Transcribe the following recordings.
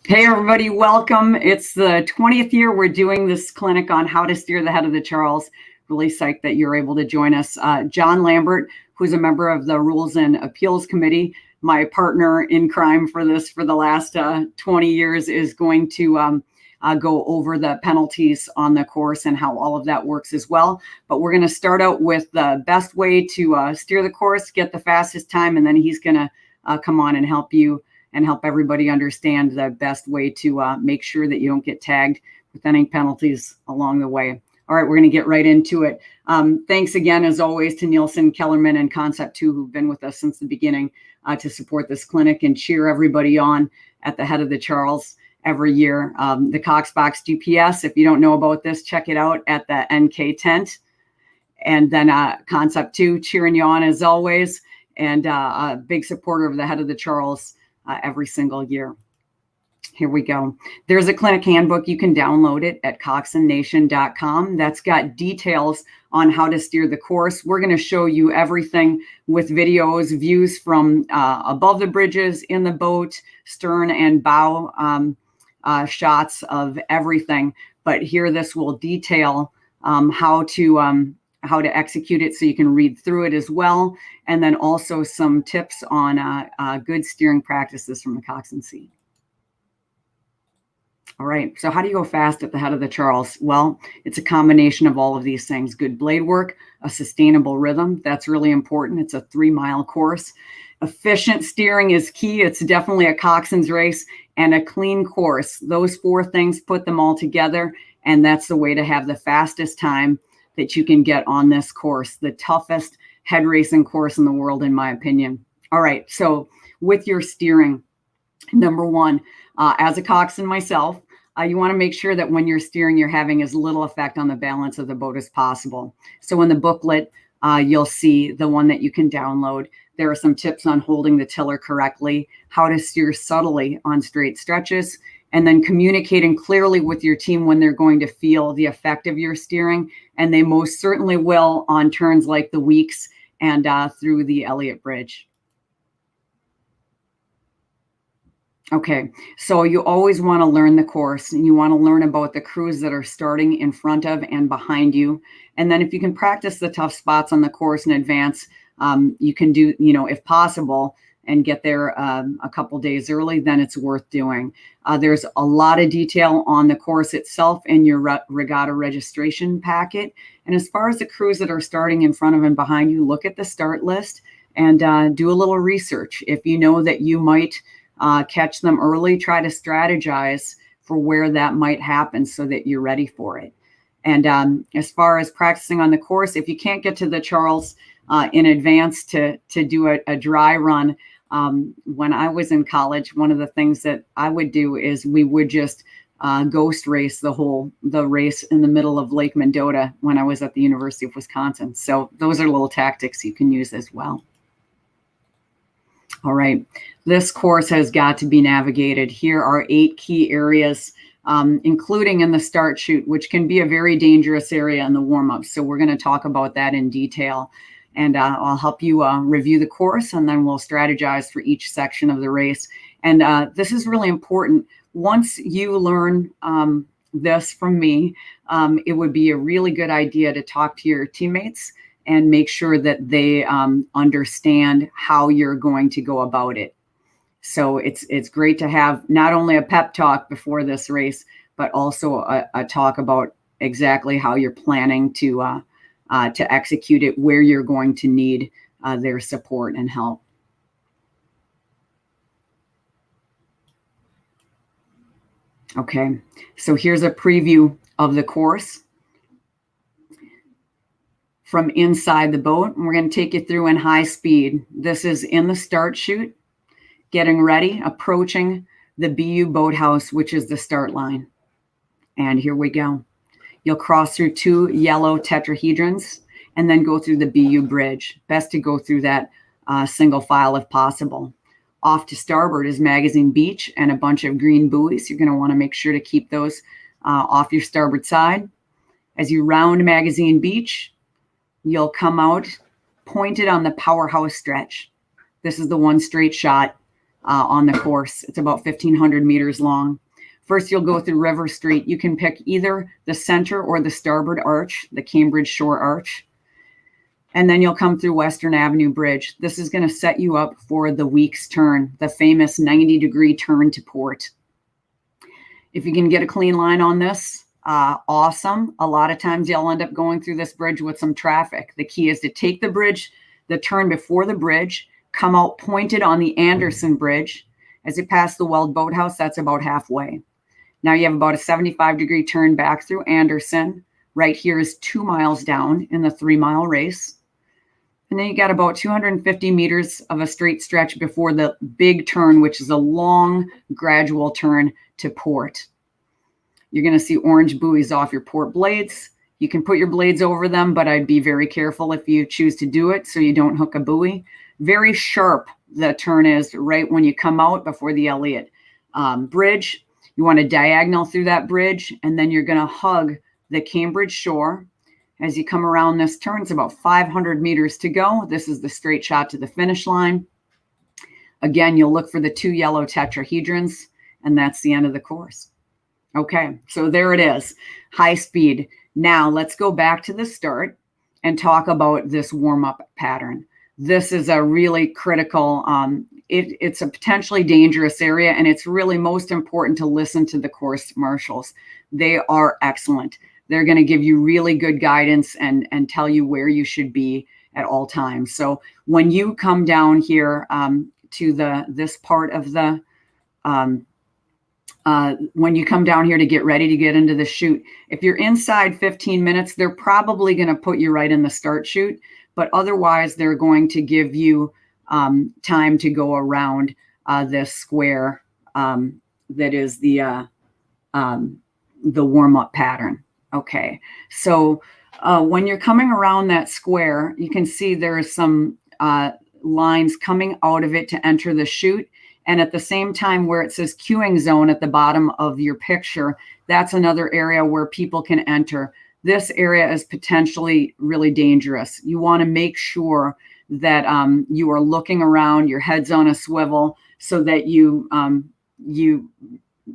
Hey, everybody, welcome. It's the 20th year we're doing this clinic on how to steer the head of the Charles. Really psyched that you're able to join us. John Lambert, who's a member of the Rules and Appeals Committee, my partner in crime for this for the last 20 years, is going to go over the penalties on the course and how all of that works as well. But we're going to start out with the best way to steer the course, get the fastest time, and then he's going to come on and help you and help everybody understand the best way to make sure that you don't get tagged with any penalties along the way. All right, we're going to get right into it. Thanks again, as always, to Nielsen, Kellerman, and Concept 2, who've been with us since the beginning to support this clinic and cheer everybody on at the head of the Charles every year. The Coxbox GPS, if you don't know about this, check it out at the NK tent. And then Concept 2, cheering you on as always, and a big supporter of the head of the Charles every single year. Here we go. There's a clinic handbook. You can download it at coxswain.com. That's got details on how to steer the course. We're going to show you everything with videos, views from above the bridges, in the boat, stern and bow shots of everything. But here, this will detail how to execute it so you can read through it as well. And then also some tips on good steering practices from the coxswain seat. All right, so how do you go fast at the head of the Charles? Well, it's a combination of all of these things. Good blade work, a sustainable rhythm. That's really important. It's a 3-mile course. Efficient steering is key. It's definitely a coxswain's race, and a clean course. Those 4 things, put them all together, and that's the way to have the fastest time that you can get on this course, the toughest head racing course in the world, in my opinion. All right, so with your steering, number one, as a coxswain myself, you want to make sure that when you're steering, you're having as little effect on the balance of the boat as possible. So in the booklet, you'll see the one that you can download. There are some tips on holding the tiller correctly, how to steer subtly on straight stretches, and then communicating clearly with your team when they're going to feel the effect of your steering. And they most certainly will on turns like the Weeks and through the Elliott Bridge. Okay, so you always want to learn the course, and you want to learn about the crews that are starting in front of and behind you. And then if you can practice the tough spots on the course in advance, you can do, if possible, and get there a couple days early, then it's worth doing. There's a lot of detail on the course itself in your regatta registration packet. And as far as the crews that are starting in front of and behind you, look at the start list and do a little research. If you know that you might catch them early, try to strategize for where that might happen so that you're ready for it. And as far as practicing on the course, if you can't get to the Charles in advance to do a dry run, when I was in college, one of the things that I would do is we would just ghost race the race in the middle of Lake Mendota when I was at the University of Wisconsin. So those are little tactics you can use as well. All right, this course has got to be navigated. Here are 8 key areas, including in the start chute, which can be a very dangerous area in the warm-up. So we're going to talk about that in detail. And I'll help you review the course, and then we'll strategize for each section of the race. And this is really important. Once you learn this from me, it would be a really good idea to talk to your teammates and make sure that they understand how you're going to go about it. So it's great to have not only a pep talk before this race, but also a talk about exactly how you're planning to execute it, where you're going to need their support and help. Okay, so here's a preview of the course from inside the boat. And we're going to take you through in high speed. This is in the start chute, getting ready, approaching the BU boathouse, which is the start line. And here we go. You'll cross through 2 yellow tetrahedrons and then go through the BU bridge. Best to go through that single file if possible. Off to starboard is Magazine Beach and a bunch of green buoys. You're going to want to make sure to keep those off your starboard side. As you round Magazine Beach, you'll come out pointed on the Powerhouse Stretch. This is the one straight shot on the course. It's about 1,500 meters long. First, you'll go through River Street. You can pick either the center or the starboard arch, the Cambridge Shore Arch. And then you'll come through Western Avenue Bridge. This is going to set you up for the Weeks turn, the famous 90-degree turn to port. If you can get a clean line on this, awesome. A lot of times you'll end up going through this bridge with some traffic. The key is to take the bridge, the turn before the bridge, come out pointed on the Anderson Bridge. As you pass the Weld Boathouse, that's about halfway. Now you have about a 75-degree turn back through Anderson. Right here is 2 miles down in the 3-mile race. And then you got about 250 meters of a straight stretch before the big turn, which is a long, gradual turn to port. You're going to see orange buoys off your port blades. You can put your blades over them, but I'd be very careful if you choose to do it so you don't hook a buoy. Very sharp the turn is right when you come out before the Elliott Bridge. You want to diagonal through that bridge, and then you're going to hug the Cambridge shore. As you come around this turn, it's about 500 meters to go. This is the straight shot to the finish line. Again, you'll look for the 2 yellow tetrahedrons, and that's the end of the course. Okay, so there it is, high speed. Now let's go back to the start and talk about this warm-up pattern. This is a really critical, it's a potentially dangerous area, and it's really most important to listen to the course marshals. They are excellent. They're going to give you really good guidance and tell you where you should be at all times. So when you come down here to this part of the, when you come down here to get ready to get into the chute, if you're inside 15 minutes, they're probably going to put you right in the start chute, but otherwise they're going to give you time to go around this square that is the warm-up pattern. Okay, so when you're coming around that square, you can see there are some lines coming out of it to enter the chute. And at the same time, where it says queuing zone at the bottom of your picture, that's another area where people can enter. This area is potentially really dangerous. You want to make sure that you are looking around, your head's on a swivel, so that you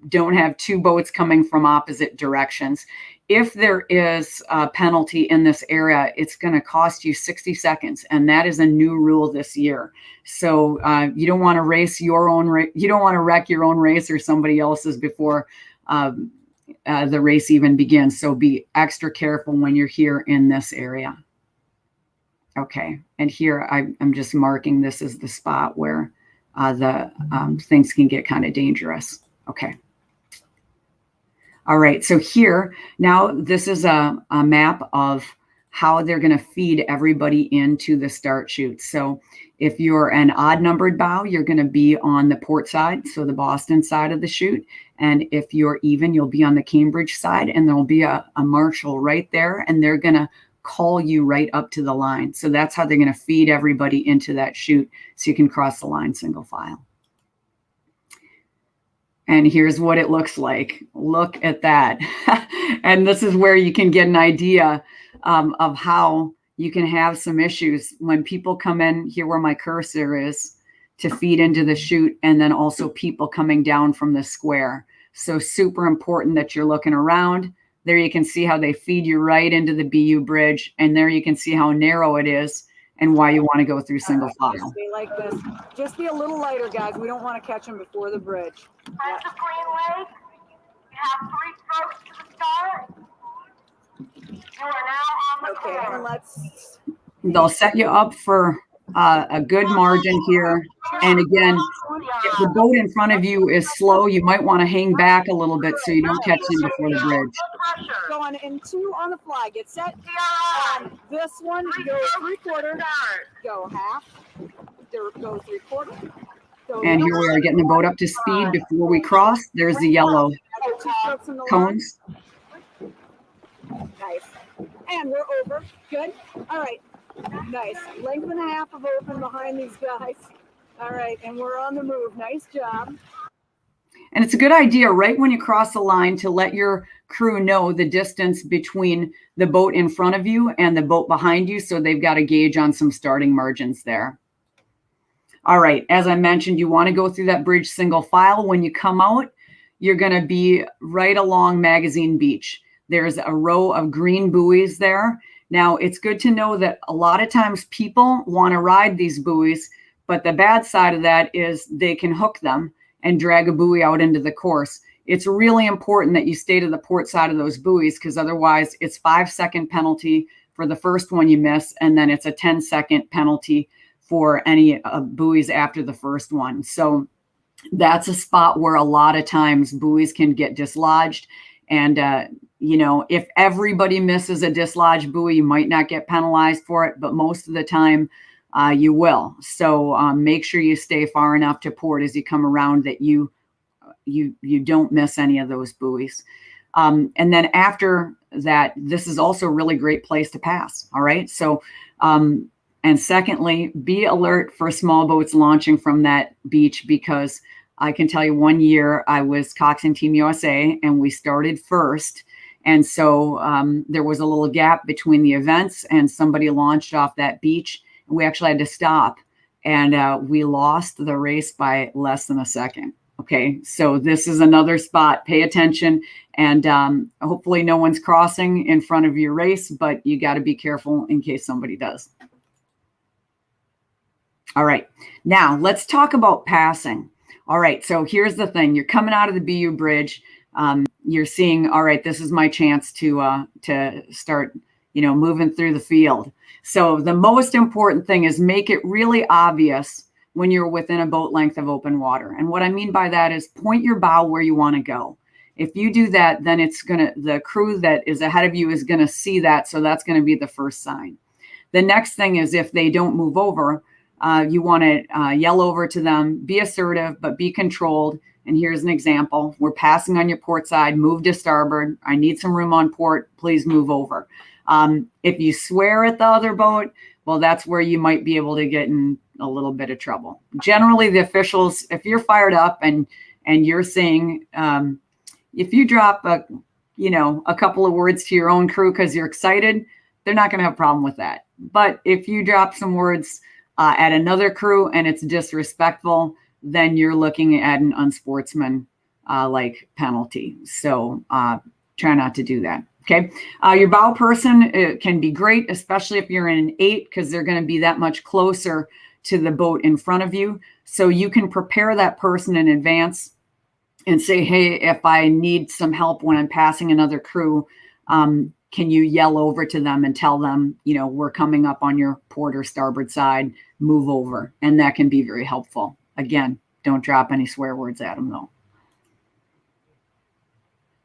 don't have 2 boats coming from opposite directions. If there is a penalty in this area, it's going to cost you 60 seconds, and that is a new rule this year. So you don't want to race your own you don't want to wreck your own race or somebody else's before the race even begins. So be extra careful when you're here in this area. Okay, and here I'm just marking this as the spot where the things can get kind of dangerous. Okay. All right, so here, now this is a map of how they're going to feed everybody into the start chute. So if you're an odd-numbered bow, you're going to be on the port side, so the Boston side of the chute. And if you're even, you'll be on the Cambridge side, and there'll be a marshal right there, and they're going to call you right up to the line. So that's how they're going to feed everybody into that chute so you can cross the line single file. And here's what it looks like. Look at that. And this is where you can get an idea of how you can have some issues when people come in here where my cursor is to feed into the chute, and then also people coming down from the square. So super important that you're looking around. There you can see how they feed you right into the BU bridge. And there you can see how narrow it is and why you want to go through single file. Just be like this. Just be a little lighter, guys. We don't want to catch them before the bridge. Press the green leg. You have 3 strokes to the start. You are now on the Okay, course. and let's. They'll set you up for a good margin here. And again, if the boat in front of you is slow, you might want to hang back a little bit so you don't catch them before the bridge. Going in 2 on the fly. Get set. This one, go 3/4. Go half. Go 3/4. And here we are getting the boat up to speed before we cross. There's the yellow cones. Nice. And we're over. Good. All right. Nice. Length and a half of open behind these guys. All right. And we're on the move. Nice job. And it's a good idea right when you cross the line to let your crew know the distance between the boat in front of you and the boat behind you, so they've got a gauge on some starting margins there. All right, as I mentioned, you want to go through that bridge single file. When you come out, you're going to be right along Magazine Beach. There's a row of green buoys there. Now, it's good to know that a lot of times people want to ride these buoys, but the bad side of that is they can hook them and drag a buoy out into the course. It's really important that you stay to the port side of those buoys, because otherwise it's 5-second penalty for the first one you miss, and then it's a 10-second penalty for any buoys after the first one. So that's a spot where a lot of times buoys can get dislodged. And, if everybody misses a dislodged buoy, you might not get penalized for it, but most of the time you will. So make sure you stay far enough to port as you come around that you don't miss any of those buoys. And then after that, this is also a really great place to pass. All right. So, and secondly, be alert for small boats launching from that beach, because I can tell you one year I was Coxswain Team USA and we started first. And so there was a little gap between the events and somebody launched off that beach. And we actually had to stop, and we lost the race by less than a second. Okay, so this is another spot. Pay attention, and hopefully no one's crossing in front of your race, but you got to be careful in case somebody does. All right, now let's talk about passing. All right, so here's the thing. You're coming out of the BU bridge. You're seeing, all right, this is my chance to start, moving through the field. So the most important thing is make it really obvious when you're within a boat length of open water. And what I mean by that is point your bow where you want to go. If you do that, then the crew that is ahead of you is going to see that. So that's going to be the first sign. The next thing is, if they don't move over, you want to yell over to them, be assertive, but be controlled. And here's an example. We're passing on your port side, move to starboard. I need some room on port. Please move over. If you swear at the other boat, well, that's where you might be able to get in a little bit of trouble. Generally, the officials, if you're fired up and you're saying, if you drop a couple of words to your own crew because you're excited, they're not going to have a problem with that. But if you drop some words at another crew and it's disrespectful, then you're looking at an unsportsman like penalty. So try not to do that. Okay. Your bow person can be great, especially if you're in an 8, because they're going to be that much closer to the boat in front of you. So you can prepare that person in advance and say, hey, if I need some help when I'm passing another crew, can you yell over to them and tell them, we're coming up on your port or starboard side, move over. And that can be very helpful. Again, don't drop any swear words at them though.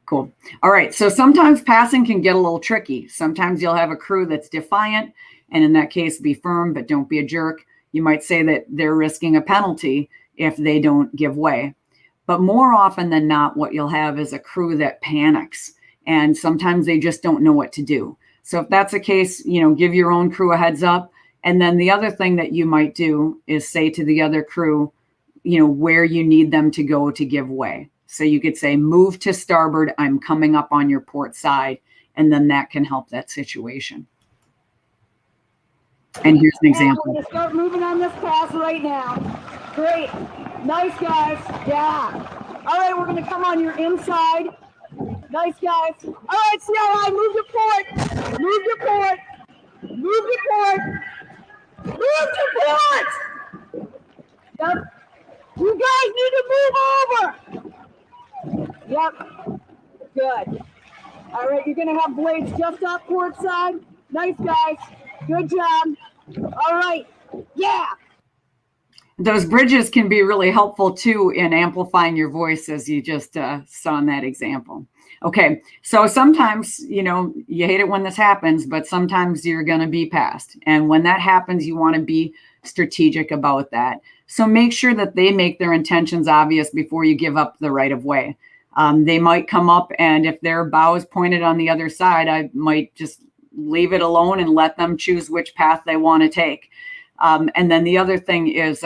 Cool. All right. So sometimes passing can get a little tricky. Sometimes you'll have a crew that's defiant, and in that case, be firm, but don't be a jerk. You might say that they're risking a penalty if they don't give way. But more often than not, what you'll have is a crew that panics, and sometimes they just don't know what to do. So if that's the case, give your own crew a heads up. And then the other thing that you might do is say to the other crew, where you need them to go to give way. So you could say, move to starboard, I'm coming up on your port side. And then that can help that situation. And here's an example. We're going to start moving on this pass right now. Great. Nice, guys. Yeah. All right, we're going to come on your inside. Nice, guys. All right, CLI, move your port. Move your port. Move your port. Move your port. Yep. You guys need to move over. Yep. Good. All right, you're going to have blades just off port side. Nice, guys. Good job. All right. Yeah. Those bridges can be really helpful too in amplifying your voice, as you just saw in that example. Okay, so sometimes, you hate it when this happens, but sometimes you're going to be passed. And when that happens, you want to be strategic about that. So make sure that they make their intentions obvious before you give up the right of way. They might come up, and if their bow is pointed on the other side, I might just leave it alone and let them choose which path they want to take. And then the other thing is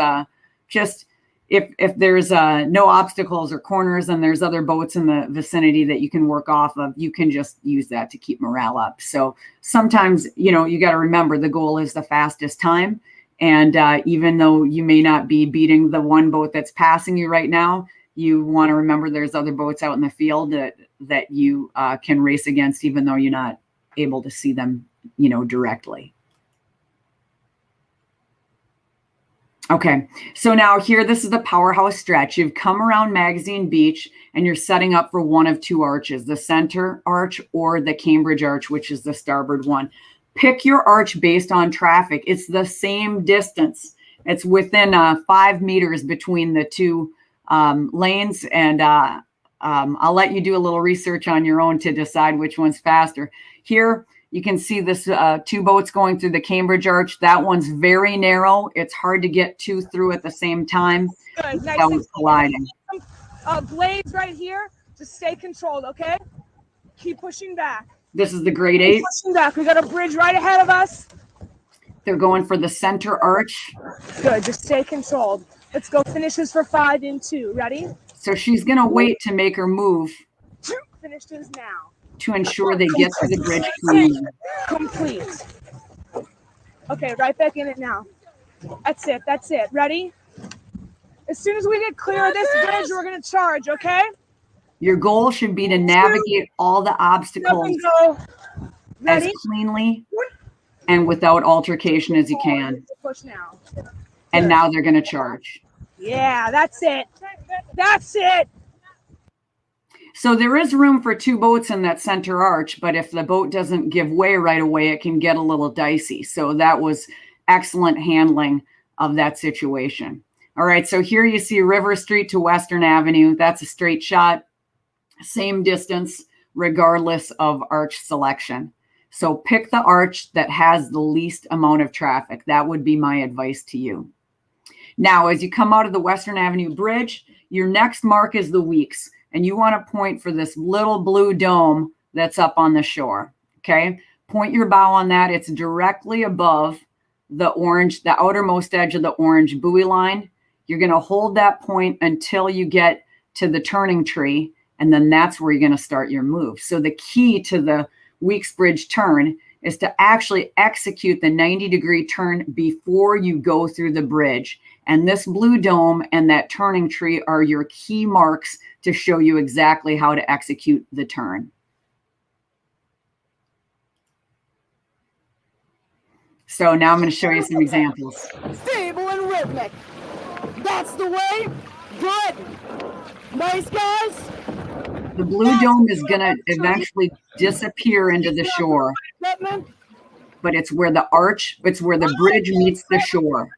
just if there's no obstacles or corners and there's other boats in the vicinity that you can work off of, you can just use that to keep morale up. So sometimes, you got to remember the goal is the fastest time. And even though you may not be beating the one boat that's passing you right now, you want to remember there's other boats out in the field that you can race against, even though you're not able to see them, directly. Okay, so now here, this is the Powerhouse Stretch. You've come around Magazine Beach and you're setting up for one of two arches, the center arch or the Cambridge arch, which is the starboard one. Pick your arch based on traffic. It's the same distance. It's within 5 meters between the two lanes. And I'll let you do a little research on your own to decide which one's faster. Here, you can see this two boats going through the Cambridge arch. That one's very narrow. It's hard to get two through at the same time. Good. Nice. That one's colliding. Blades right here. Just stay controlled, okay? Keep pushing back. This is the grade 8. Pushing back. We got a bridge right ahead of us. They're going for the center arch. Good. Just stay controlled. Let's go. Finishes for 5 in 2. Ready? So she's going to wait to make her move. Finishes now. To ensure they get to the bridge clean. Complete. Okay, right back in it now. That's it. That's it. Ready? As soon as we get clear of this bridge, we're going to charge, okay? Your goal should be to navigate all the obstacles as cleanly and without altercation as you can. Push now. And now they're going to charge. Yeah, that's it. That's it. So there is room for two boats in that center arch, but if the boat doesn't give way right away, it can get a little dicey. So that was excellent handling of that situation. All right, so here you see River Street to Western Avenue. That's a straight shot, same distance, regardless of arch selection. So pick the arch that has the least amount of traffic. That would be my advice to you. Now, as you come out of the Western Avenue Bridge, your next mark is the Weeks. And you want to point for this little blue dome that's up on the shore, okay? Point your bow on that. It's directly above the orange, the outermost edge of the orange buoy line. You're going to hold that point until you get to the turning tree, and then that's where you're going to start your move. So the key to the Weeks Bridge turn is to actually execute the 90-degree turn before you go through the bridge. And this blue dome and that turning tree are your key marks to show you exactly how to execute the turn. So now I'm going to show you some examples. Stable and rhythmic. That's the way. Good. Nice, guys. The blue dome is going to eventually disappear into the shore. But it's where the arch, it's where the bridge meets the shore.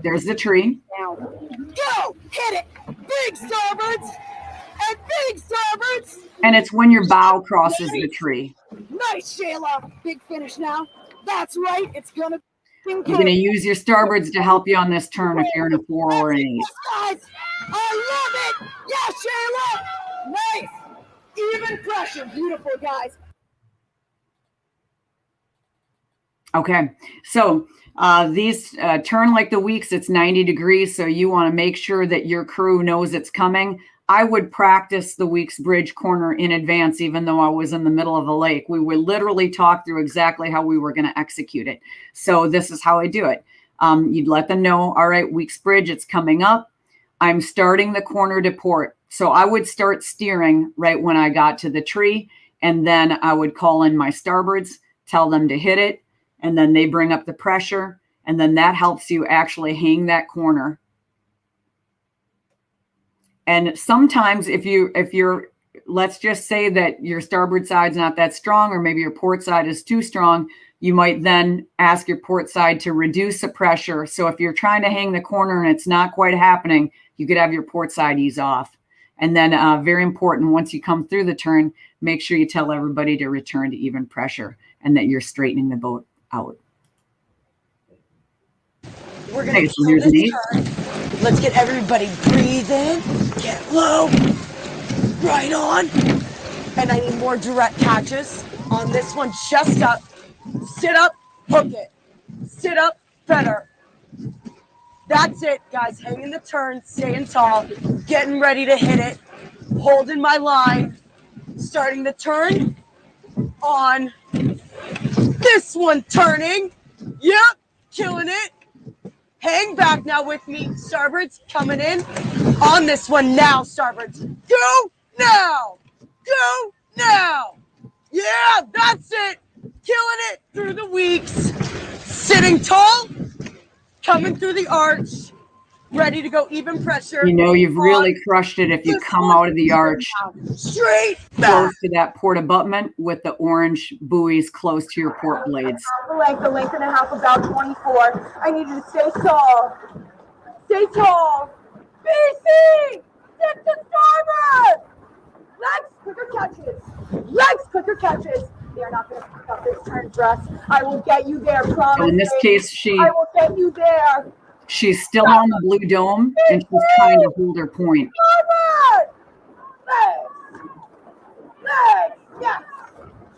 There's the tree. Now, go! Hit it! Big starboards! And big starboards! And it's when your bow crosses the tree. Nice, Shayla! Big finish now. That's right. It's gonna be You're going to use your starboards to help you on this turn if you're in a 4 or an 8. Guys, I love it! Yeah, Shayla! Nice! Even pressure. Beautiful, guys. Okay, so these turn like the Weeks. It's 90 degrees, so you want to make sure that your crew knows it's coming. I would practice the Weeks Bridge corner in advance, even though I was in the middle of a lake. We would literally talk through exactly how we were going to execute it. So this is how I do it. You'd let them know, all right, Weeks Bridge, it's coming up. I'm starting the corner to port. So I would start steering right when I got to the tree, and then I would call in my starboards, tell them to hit it, and then they bring up the pressure, and then that helps you actually hang that corner. And sometimes if you're, let's just say that your starboard side's not that strong, or maybe your port side is too strong, you might then ask your port side to reduce the pressure. So if you're trying to hang the corner and it's not quite happening, you could have your port side ease off. And then very important, once you come through the turn, make sure you tell everybody to return to even pressure and that you're straightening the boat out. We're going to here's an 8. Let's get everybody breathing, get low, right on. And I need more direct catches on this one. Chest up, sit up, hook it. Sit up, better. That's it, guys. Hanging the turn, staying tall, getting ready to hit it, holding my line, starting the turn on this one, turning. Yep, killing it. Hang back now with me. Starboards coming in on this one now, starboards. Go now. Go now. Yeah, that's it. Killing it through the weeks. Sitting tall, coming through the arch. Ready to go even pressure. You know you've really crushed it if you come out of the arch straight back. close to that port abutment with the orange buoys close to your port blades. The length and a half, about 24. I need you to stay tall. Stay tall. BC! Stick to starboard! Legs, quicker catches. Legs, quicker catches. They're not going to pick up this turn dress. I will get you there, promise. So in this case, I will get you there. she's still on the blue dome and she's trying to hold her point. Forward! Legs! Legs! Yes!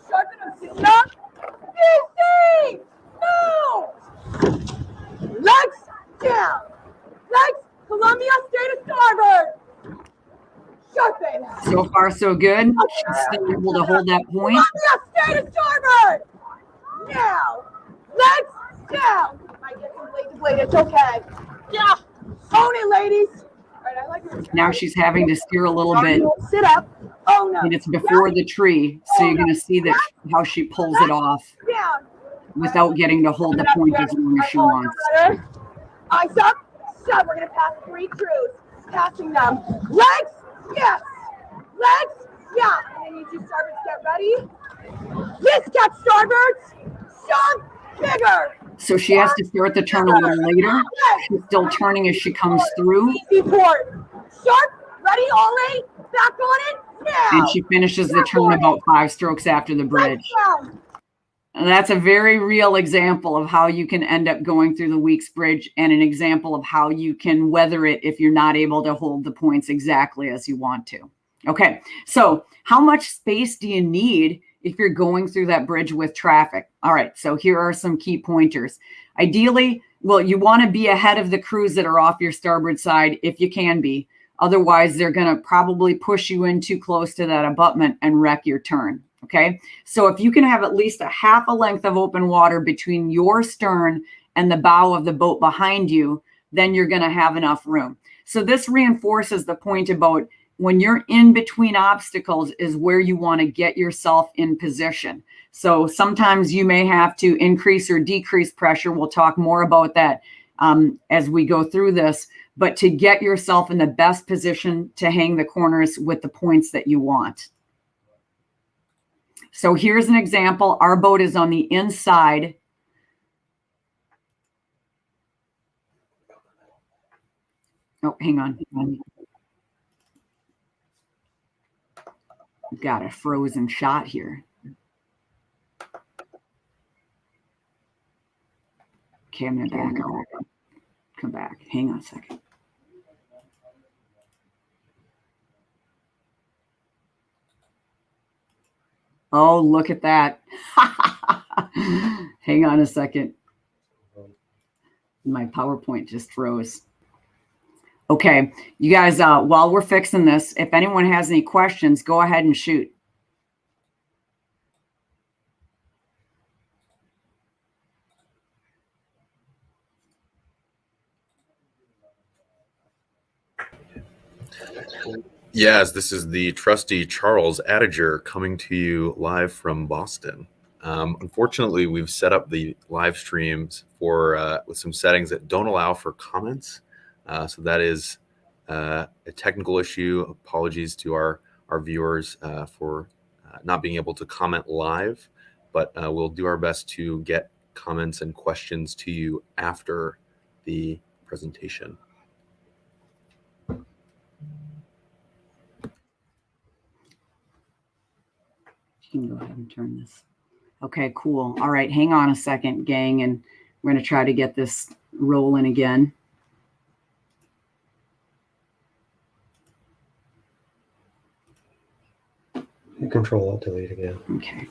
Sharpen them, sister! BC! No! Legs down! Legs! Columbia, stay to starboard! Sharpen! So far, so good. She's still able to hold that point. Columbia, stay to starboard! Now! Legs down! I get some blade to blade, it's okay. Yeah! Own it, ladies! All right, I like your Now she's having to steer a little bit. Sit up. Oh no. And it's before the tree, so you're going to see that how she pulls it off Down. without getting to hold the point as long as she wants. Eyes up. Stop. We're going to pass 3 crews. Passing them. Legs. Yes. Legs. Yeah. And I need you starboards to get ready. Yes, catch starboards. Shove. Bigger. So she has to start the turn a little later. She's still turning as she comes through. Easy port. Sharp. Ready, Ollie. Back on it. Now. And she finishes the turn about 5 strokes after the bridge. And that's a very real example of how you can end up going through the Weeks Bridge, and an example of how you can weather it if you're not able to hold the points exactly as you want to. Okay, so how much space do you need if you're going through that bridge with traffic? All right, so here are some key pointers. Ideally, well, you want to be ahead of the crews that are off your starboard side if you can be. Otherwise, they're going to probably push you in too close to that abutment and wreck your turn. Okay, so if you can have at least a half a length of open water between your stern and the bow of the boat behind you, then you're going to have enough room. So this reinforces the point about when you're in between obstacles is where you want to get yourself in position. So sometimes you may have to increase or decrease pressure. We'll talk more about that as we go through this, but to get yourself in the best position to hang the corners with the points that you want. So here's an example. Our boat is on the inside. Oh, hang on. We've got a frozen shot here. Okay, I'm going to back up. Come back. Hang on a second. Oh, look at that. Hang on a second. My PowerPoint just froze. Okay, you guys, while we're fixing this, if anyone has any questions, go ahead and shoot. Yes, this is the trusty Charles Adager coming to you live from Boston. Unfortunately, we've set up the live streams for with some settings that don't allow for comments. So that is a technical issue. Apologies to our viewers for not being able to comment live, but we'll do our best to get comments and questions to you after the presentation. You can go ahead and turn this. Okay, cool. All right, hang on a second, gang, and we're going to try to get this rolling again. You Control-Alt-Delete again. Okay.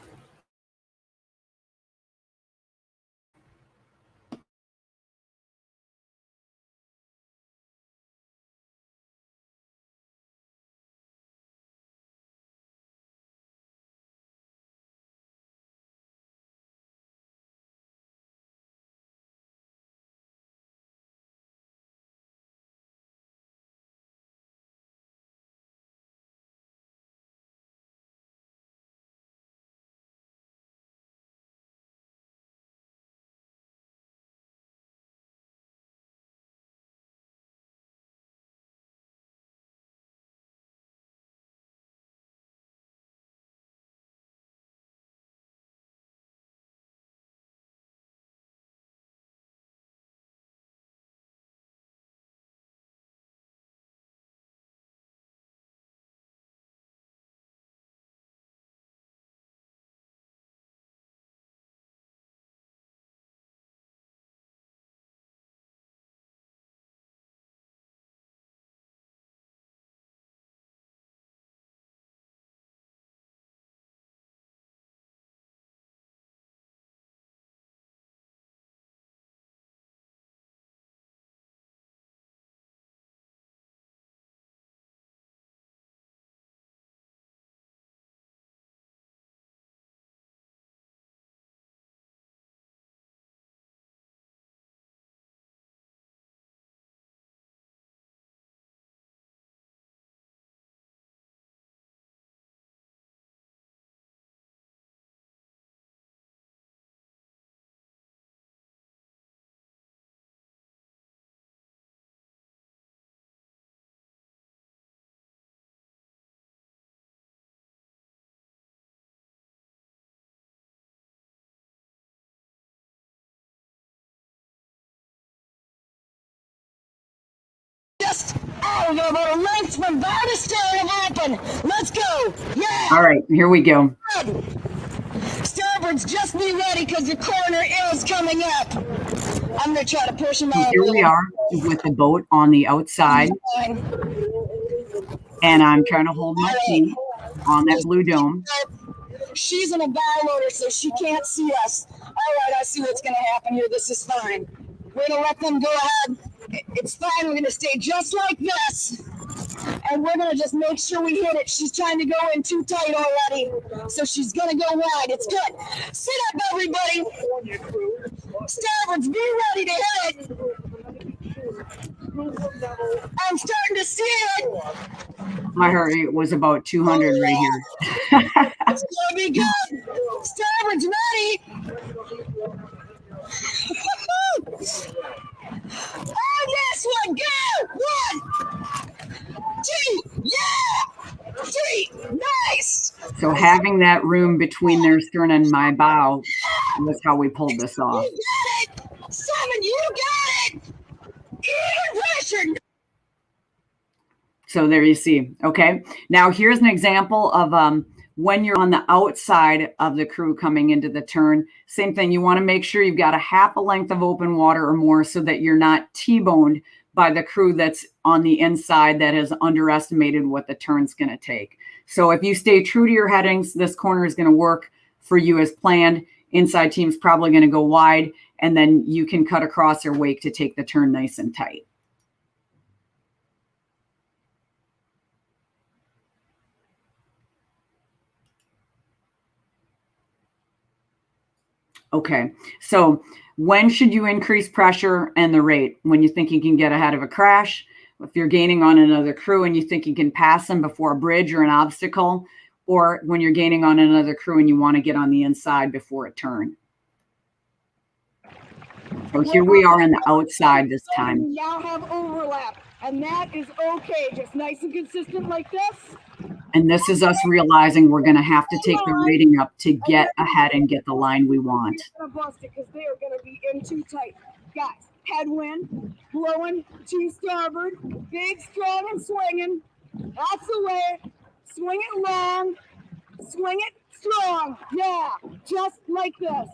Oh, we got about a length from bow to stern of open. Let's go. Yeah. All right, here we go. Good. Starboards, just be ready because your corner is coming up. I'm going to try to push him out. Here we are with the boat on the outside, and I'm trying to hold my feet on that blue dome. She's in a bow loader, so she can't see us. All right, I see what's going to happen here. This is fine. We're going to let them go ahead. It's fine. We're going to stay just like this. And we're going to just make sure we hit it. She's trying to go in too tight already, so she's going to go wide. It's good. Sit up, everybody. Starboards, be ready to hit it. I'm starting to see it. My heart rate was about 200 right here. It's going to be good. Starboard's ready. Oh, this one, go! 1, 2, yeah! 3, nice! So having that room between their stern and my bow was how we pulled this off. You got it! 7, you got it! Even pressure! So there you see. Okay. Now here's an example of when you're on the outside of the crew coming into the turn. Same thing. You want to make sure you've got a half a length of open water or more so that you're not T-boned by the crew that's on the inside that has underestimated what the turn's going to take. So if you stay true to your headings, this corner is going to work for you as planned. Inside team's probably going to go wide, and then you can cut across or wake to take the turn nice and tight. Okay, so when should you increase pressure and the rate? When you think you can get ahead of a crash, if you're gaining on another crew and you think you can pass them before a bridge or an obstacle, or when you're gaining on another crew and you want to get on the inside before a turn. So here we are on the outside this time. We now have overlap, and that is okay. Just nice and consistent like this. And this is us realizing we're going to have to take the rating up to get ahead and get the line we want. We're going to bust it because they are going to be in too tight. Guys, headwind, blowing to starboard, big, strong, and swinging. That's the way. Swing it long, swing it strong. Yeah, just like this.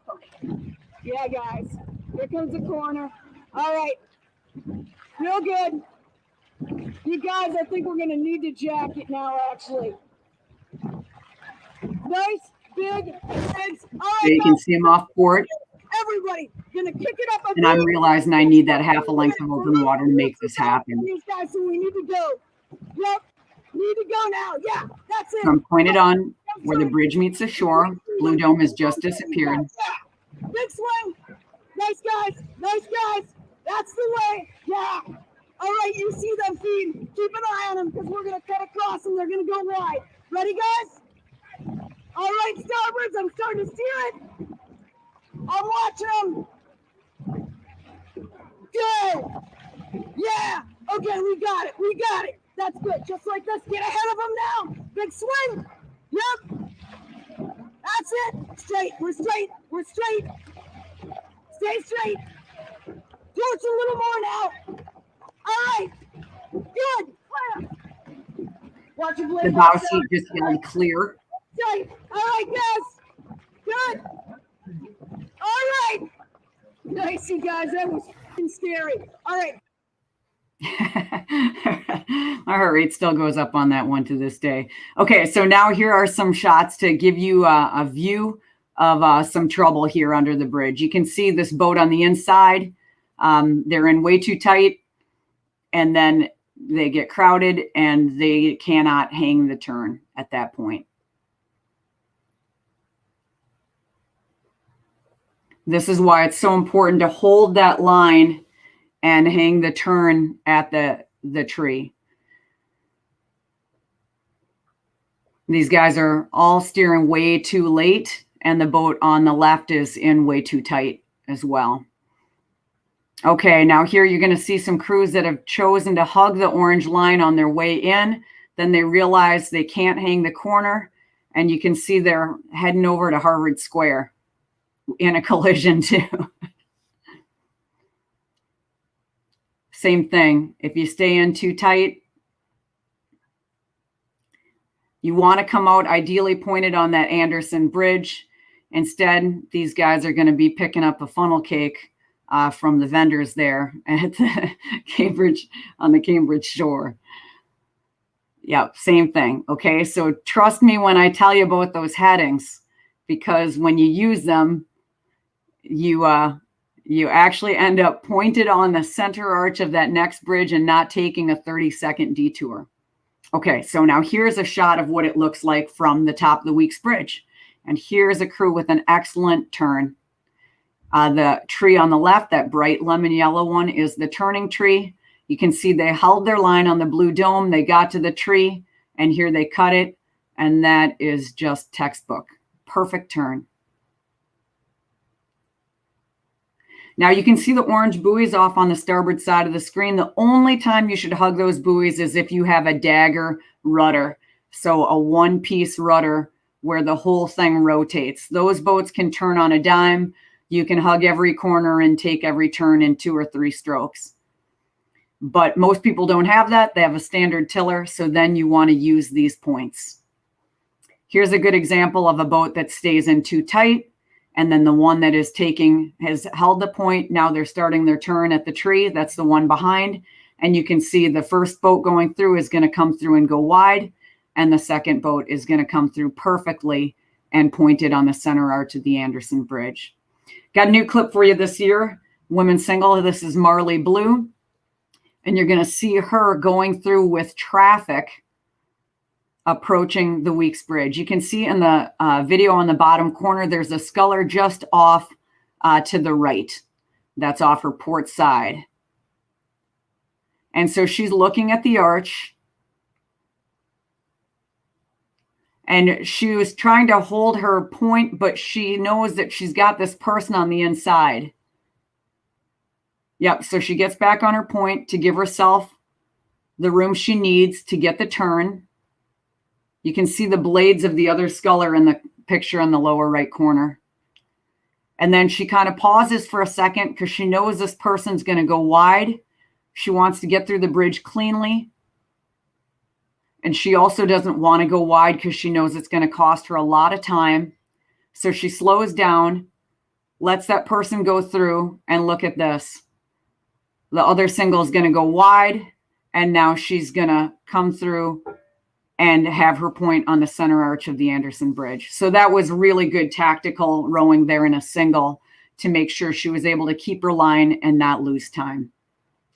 Okay. Yeah, guys, here comes the corner. All right, real good. You guys, I think we're going to need to jack it now, actually. Nice, big legs. All right, So you can see him off port. everybody, going to kick it up a And I'm realizing I need that half a length of open water to make this happen. These guys, so we need to go. Yep, need to go now. Yeah, that's it. So I'm pointed on where the bridge meets the shore. Blue dome has just disappeared. Yeah. Big swing. Nice guys. Nice guys. That's the way. Yeah. All right, you see them feed. Keep an eye on them because we're going to cut across and they're going to go wide. Ready, guys? All right, starboards. I'm starting to steer it. I'm watching them. Good. Yeah. Okay, we got it. We got it. That's good. Just like this. Get ahead of them now. Big swing. Yep. That's it. Straight. We're straight. We're straight. Stay straight. Do it a little more now. All right. Good. Clear. Watch your blade. The bow seat just yelled clear. Straight. All right, guys. Good. All right. Nice, you guys. That was f***ing scary. All right. My heart rate still goes up on that one to this day. Okay, so now here are some shots to give you a view of some trouble here under the bridge. You can see this boat on the inside. They're in way too tight, and then they get crowded, and they cannot hang the turn at that point. This is why it's so important to hold that line and hang the turn at the tree. These guys are all steering way too late, and the boat on the left is in way too tight as well. Okay, now here you're going to see some crews that have chosen to hug the orange line on their way in. Then they realize they can't hang the corner, and you can see they're heading over to Harvard Square in a collision too. same thing. If you stay in too tight, you want to come out ideally pointed on that Anderson bridge. Instead, these guys are going to be picking up a funnel cake from the vendors there at the on the Cambridge shore. Yep, same thing. Okay, so trust me when I tell you about those headings, because when you use them, you actually end up pointed on the center arch of that next bridge and not taking a 30-second detour. Okay, so now here's a shot of what it looks like from the top of the Weeks Bridge. And here's a crew with an excellent turn. The tree on the left, that bright lemon yellow one, is the turning tree. You can see they held their line on the blue dome. They got to the tree, and here they cut it. And that is just textbook. Perfect turn. Now you can see the orange buoys off on the starboard side of the screen. The only time you should hug those buoys is if you have a dagger rudder. So a one-piece rudder where the whole thing rotates. Those boats can turn on a dime. You can hug every corner and take every turn in 2 or 3 strokes. But most people don't have that. They have a standard tiller. So then you want to use these points. Here's a good example of a boat that stays in too tight. And then the one that is has held the point. Now they're starting their turn at the tree. That's the one behind. And you can see the first boat going through is going to come through and go wide. And the second boat is going to come through perfectly and pointed on the center arch of the Anderson Bridge. Got a new clip for you this year. Women's single. This is Marley Blue. And you're going to see her going through with traffic approaching the Weeks Bridge. You can see in the video on the bottom corner, there's a sculler just off to the right. That's off her port side. And so she's looking at the arch. And she was trying to hold her point, but she knows that she's got this person on the inside. Yep, so she gets back on her point to give herself the room she needs to get the turn. You can see the blades of the other sculler in the picture in the lower right corner. And then she kind of pauses for a second because she knows this person's going to go wide. She wants to get through the bridge cleanly. And she also doesn't want to go wide because she knows it's going to cost her a lot of time. So she slows down, lets that person go through, and look at this. The other single is going to go wide, and now she's going to come through and have her point on the center arch of the Anderson Bridge. So that was really good tactical rowing there in a single to make sure she was able to keep her line and not lose time.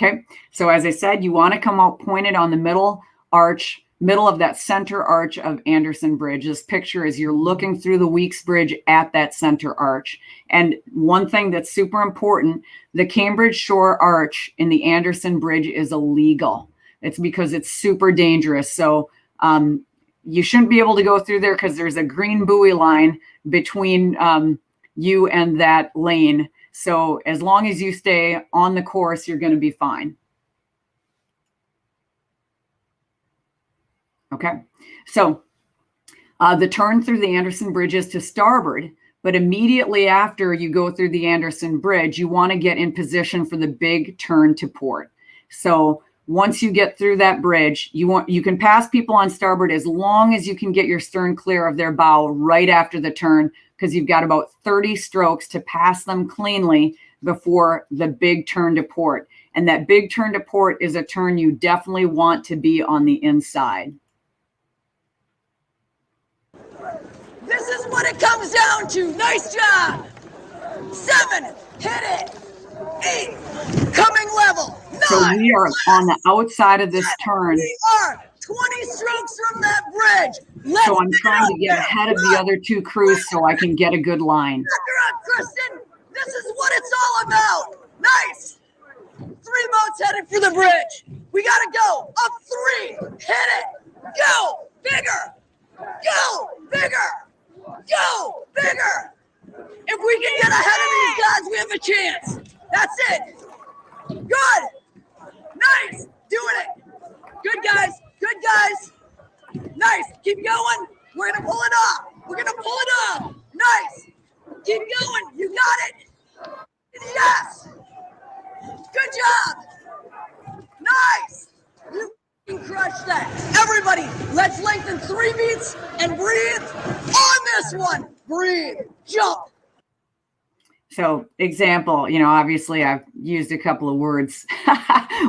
Okay, so as I said, you want to come out pointed on the middle arch, middle of that center arch of Anderson Bridge. This picture is you're looking through the Weeks Bridge at that center arch. And one thing that's super important, the Cambridge Shore Arch in the Anderson Bridge is illegal. It's because it's super dangerous. So you shouldn't be able to go through there because there's a green buoy line between you and that lane. So as long as you stay on the course, you're going to be fine. Okay, so the turn through the Anderson Bridge is to starboard, but immediately after you go through the Anderson Bridge, you want to get in position for the big turn to port. So once you get through that bridge, you can pass people on starboard as long as you can get your stern clear of their bow right after the turn, because you've got about 30 strokes to pass them cleanly before the big turn to port. And that big turn to port is a turn you definitely want to be on the inside. This is what it comes down to. Nice job. 7, hit it. 8, coming level. 9. So we are on the outside of this turn. We are 20 strokes from that bridge. So I'm trying to get ahead of the other 2 crews so I can get a good line. You're up, Kristen. This is what it's all about. Nice. 3 boats headed for the bridge. We got to go. Up 3. Hit it. Go. Bigger. Go. Bigger. Go. Bigger. If we can get ahead of these guys, we have a chance. That's it. Good. Nice. Doing it. Good, guys. Good, guys. Nice. Keep going. We're going to pull it off. We're going to pull it off. Nice. Keep going. You got it. Yes. Good job. than 3 beats and breathe on this one. Breathe, jump. So example, obviously I've used a couple of words,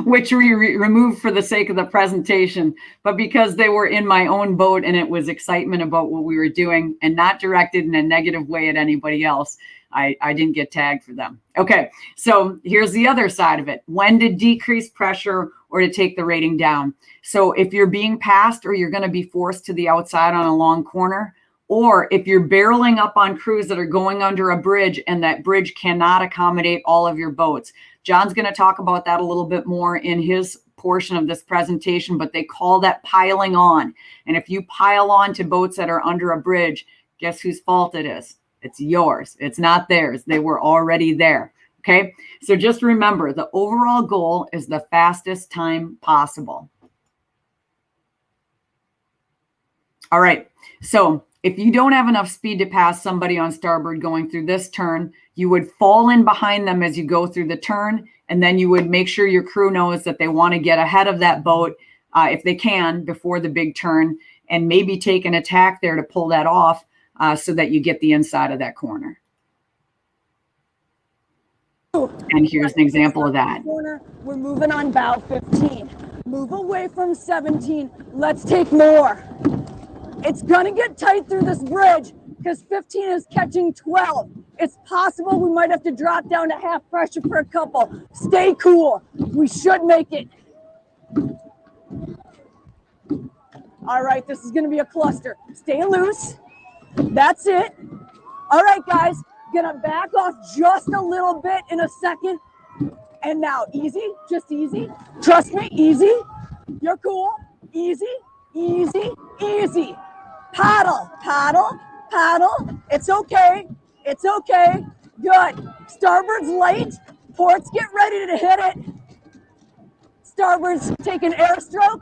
which we removed for the sake of the presentation, but because they were in my own boat and it was excitement about what we were doing and not directed in a negative way at anybody else, I didn't get tagged for them. Okay, so here's the other side of it. When to decrease pressure or to take the rating down. So if you're being passed or you're going to be forced to the outside on a long corner, or if you're barreling up on crews that are going under a bridge and that bridge cannot accommodate all of your boats. John's going to talk about that a little bit more in his portion of this presentation, but they call that piling on. And if you pile on to boats that are under a bridge, guess whose fault it is? It's yours. It's not theirs. They were already there. Okay. So just remember, the overall goal is the fastest time possible. All right. So if you don't have enough speed to pass somebody on starboard going through this turn, you would fall in behind them as you go through the turn. And then you would make sure your crew knows that they want to get ahead of that boat if they can before the big turn, and maybe take an attack there to pull that off so that you get the inside of that corner. And here's an example of that. We're moving on bow 15. Move away from 17. Let's take more. It's going to get tight through this bridge because 15 is catching 12. It's possible we might have to drop down to half pressure for a couple. Stay cool. We should make it. All right, this is going to be a cluster. Stay loose. That's it. All right, guys. Gonna back off just a little bit in a second. And now, easy, just easy. Trust me, easy. You're cool. Easy, easy, easy. Paddle, paddle, paddle. It's okay. It's okay. Good. Starboard's light. Ports, get ready to hit it. Starboard's take an air stroke.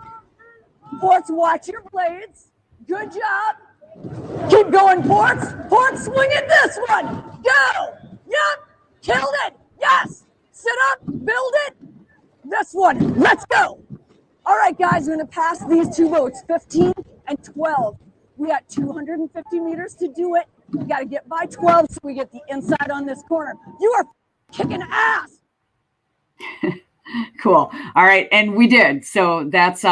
Ports, watch your blades. Good job. Keep going, ports. Ports, swing at this one. Go. Yep. Killed it. Yes. Sit up. Build it. This one. Let's go. All right, guys. We're going to pass these two boats, 15 and 12. We got 250 meters to do it. We got to get by 12 so we get the inside on this corner. You are kicking ass. Cool. All right. And we did. So that's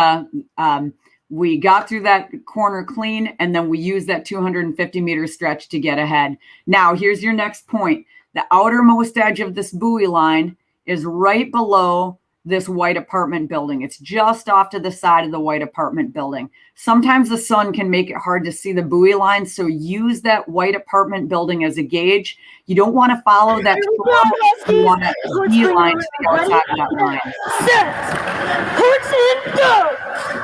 we got through that corner clean, and then we used that 250 meter stretch to get ahead. Now, here's your next point. The outermost edge of this buoy line is right below this white apartment building. It's just off to the side of the white apartment building. Sometimes the sun can make it hard to see the buoy line, so use that white apartment building as a gauge. You don't want to follow that storm. You want to beeline to the outside of that line. Set. Ports in, go.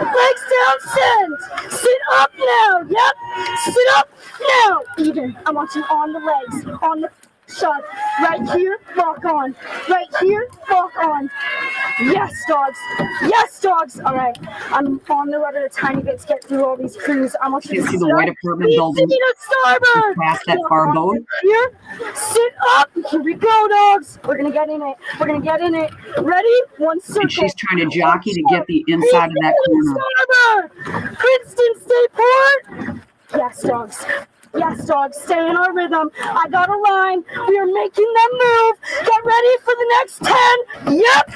Legs down, send. Sit up now. Yep. Sit up now. Even. I want you on the legs. On the shot. Right here, lock on. Right here, lock on. Yes, dogs. Yes, dogs. All right. I'm on the rudder a tiny bit to get through all these crews. I want you to see the white apartment building starboard. Past that far boat. Here. Sit up. Here we go, dogs. We're going to get in it. We're going to get in it. Ready? One circle. And she's trying to jockey to get the inside of that corner. Starboard. Princeton, stay port. Yes, dogs. Yes, dogs, stay in our rhythm. I got a line. We are making them move. Get ready for the next 10. Yep.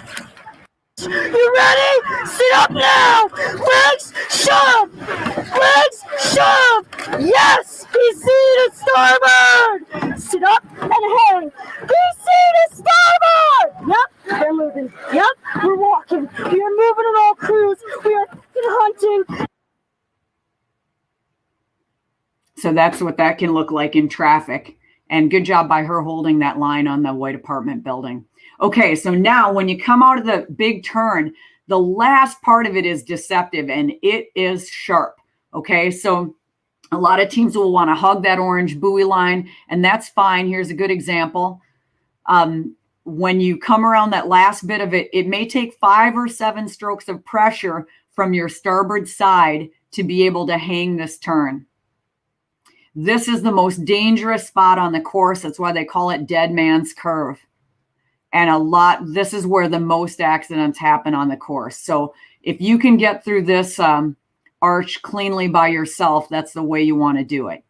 You ready? Sit up now. Legs, shove. Legs, shove. Yes. BC to starboard. Sit up and hang. BC to starboard. Yep. They're moving. Yep. We're walking. We are moving in all crews. We are hunting. So that's what that can look like in traffic. And good job by her holding that line on the white apartment building. Okay, so now when you come out of the big turn, the last part of it is deceptive and it is sharp. Okay, so a lot of teams will want to hug that orange buoy line, and that's fine. Here's a good example. When you come around that last bit of it, it may take 5 or 7 strokes of pressure from your starboard side to be able to hang this turn. This is the most dangerous spot on the course. That's why they call it Dead Man's Curve. And this is where the most accidents happen on the course. So if you can get through this arch cleanly by yourself, that's the way you want to do it.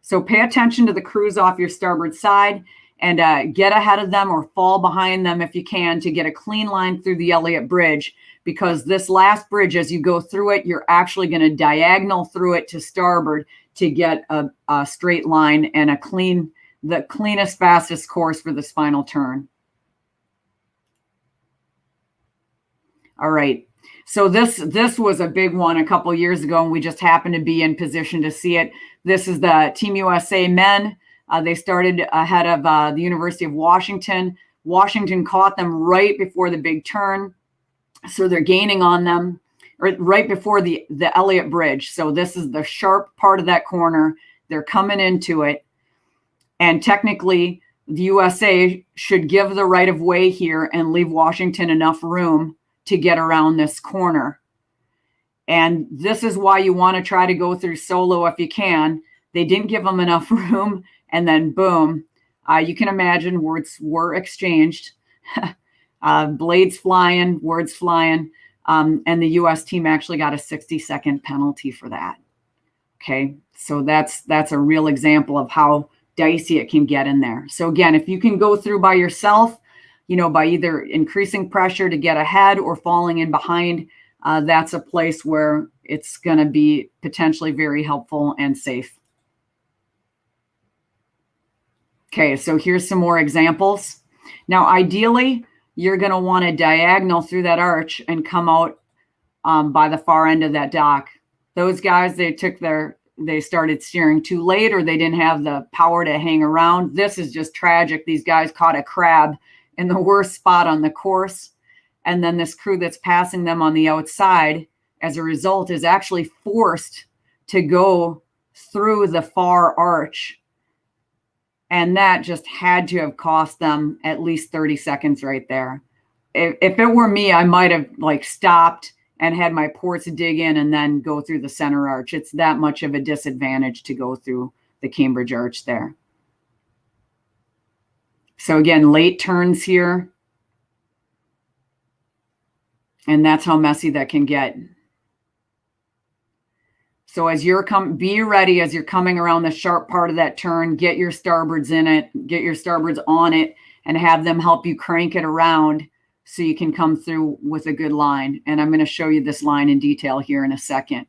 So pay attention to the crews off your starboard side and get ahead of them or fall behind them if you can to get a clean line through the Elliott Bridge, because this last bridge, as you go through it, you're actually going to diagonal through it to starboard to get a straight line and the cleanest, fastest course for this final turn. All right. So this was a big one a couple years ago, and we just happened to be in position to see it. This is the Team USA men. They started ahead of the University of Washington. Washington caught them right before the big turn. So they're gaining on them right before the Elliott Bridge. So this is the sharp part of that corner. They're coming into it. And technically, the USA should give the right of way here and leave Washington enough room to get around this corner. And this is why you want to try to go through solo if you can. They didn't give them enough room, and then boom, you can imagine words were exchanged. Blades flying, words flying, and the U.S. team actually got a 60-second penalty for that. Okay, so that's a real example of how dicey it can get in there. So again, if you can go through by yourself, by either increasing pressure to get ahead or falling in behind, that's a place where it's going to be potentially very helpful and safe. Okay, so here's some more examples. Now, ideally, you're going to want to diagonal through that arch and come out by the far end of that dock. Those guys, they started steering too late, or they didn't have the power to hang around. This is just tragic. These guys caught a crab in the worst spot on the course. And then this crew that's passing them on the outside, as a result, is actually forced to go through the far arch. And that just had to have cost them at least 30 seconds right there. If it were me, I might have stopped and had my ports dig in and then go through the center arch. It's that much of a disadvantage to go through the Cambridge arch there. So again, late turns here. And that's how messy that can get. So as you're be ready as you're coming around the sharp part of that turn, get your starboards in it, get your starboards on it, and have them help you crank it around so you can come through with a good line. And I'm going to show you this line in detail here in a second.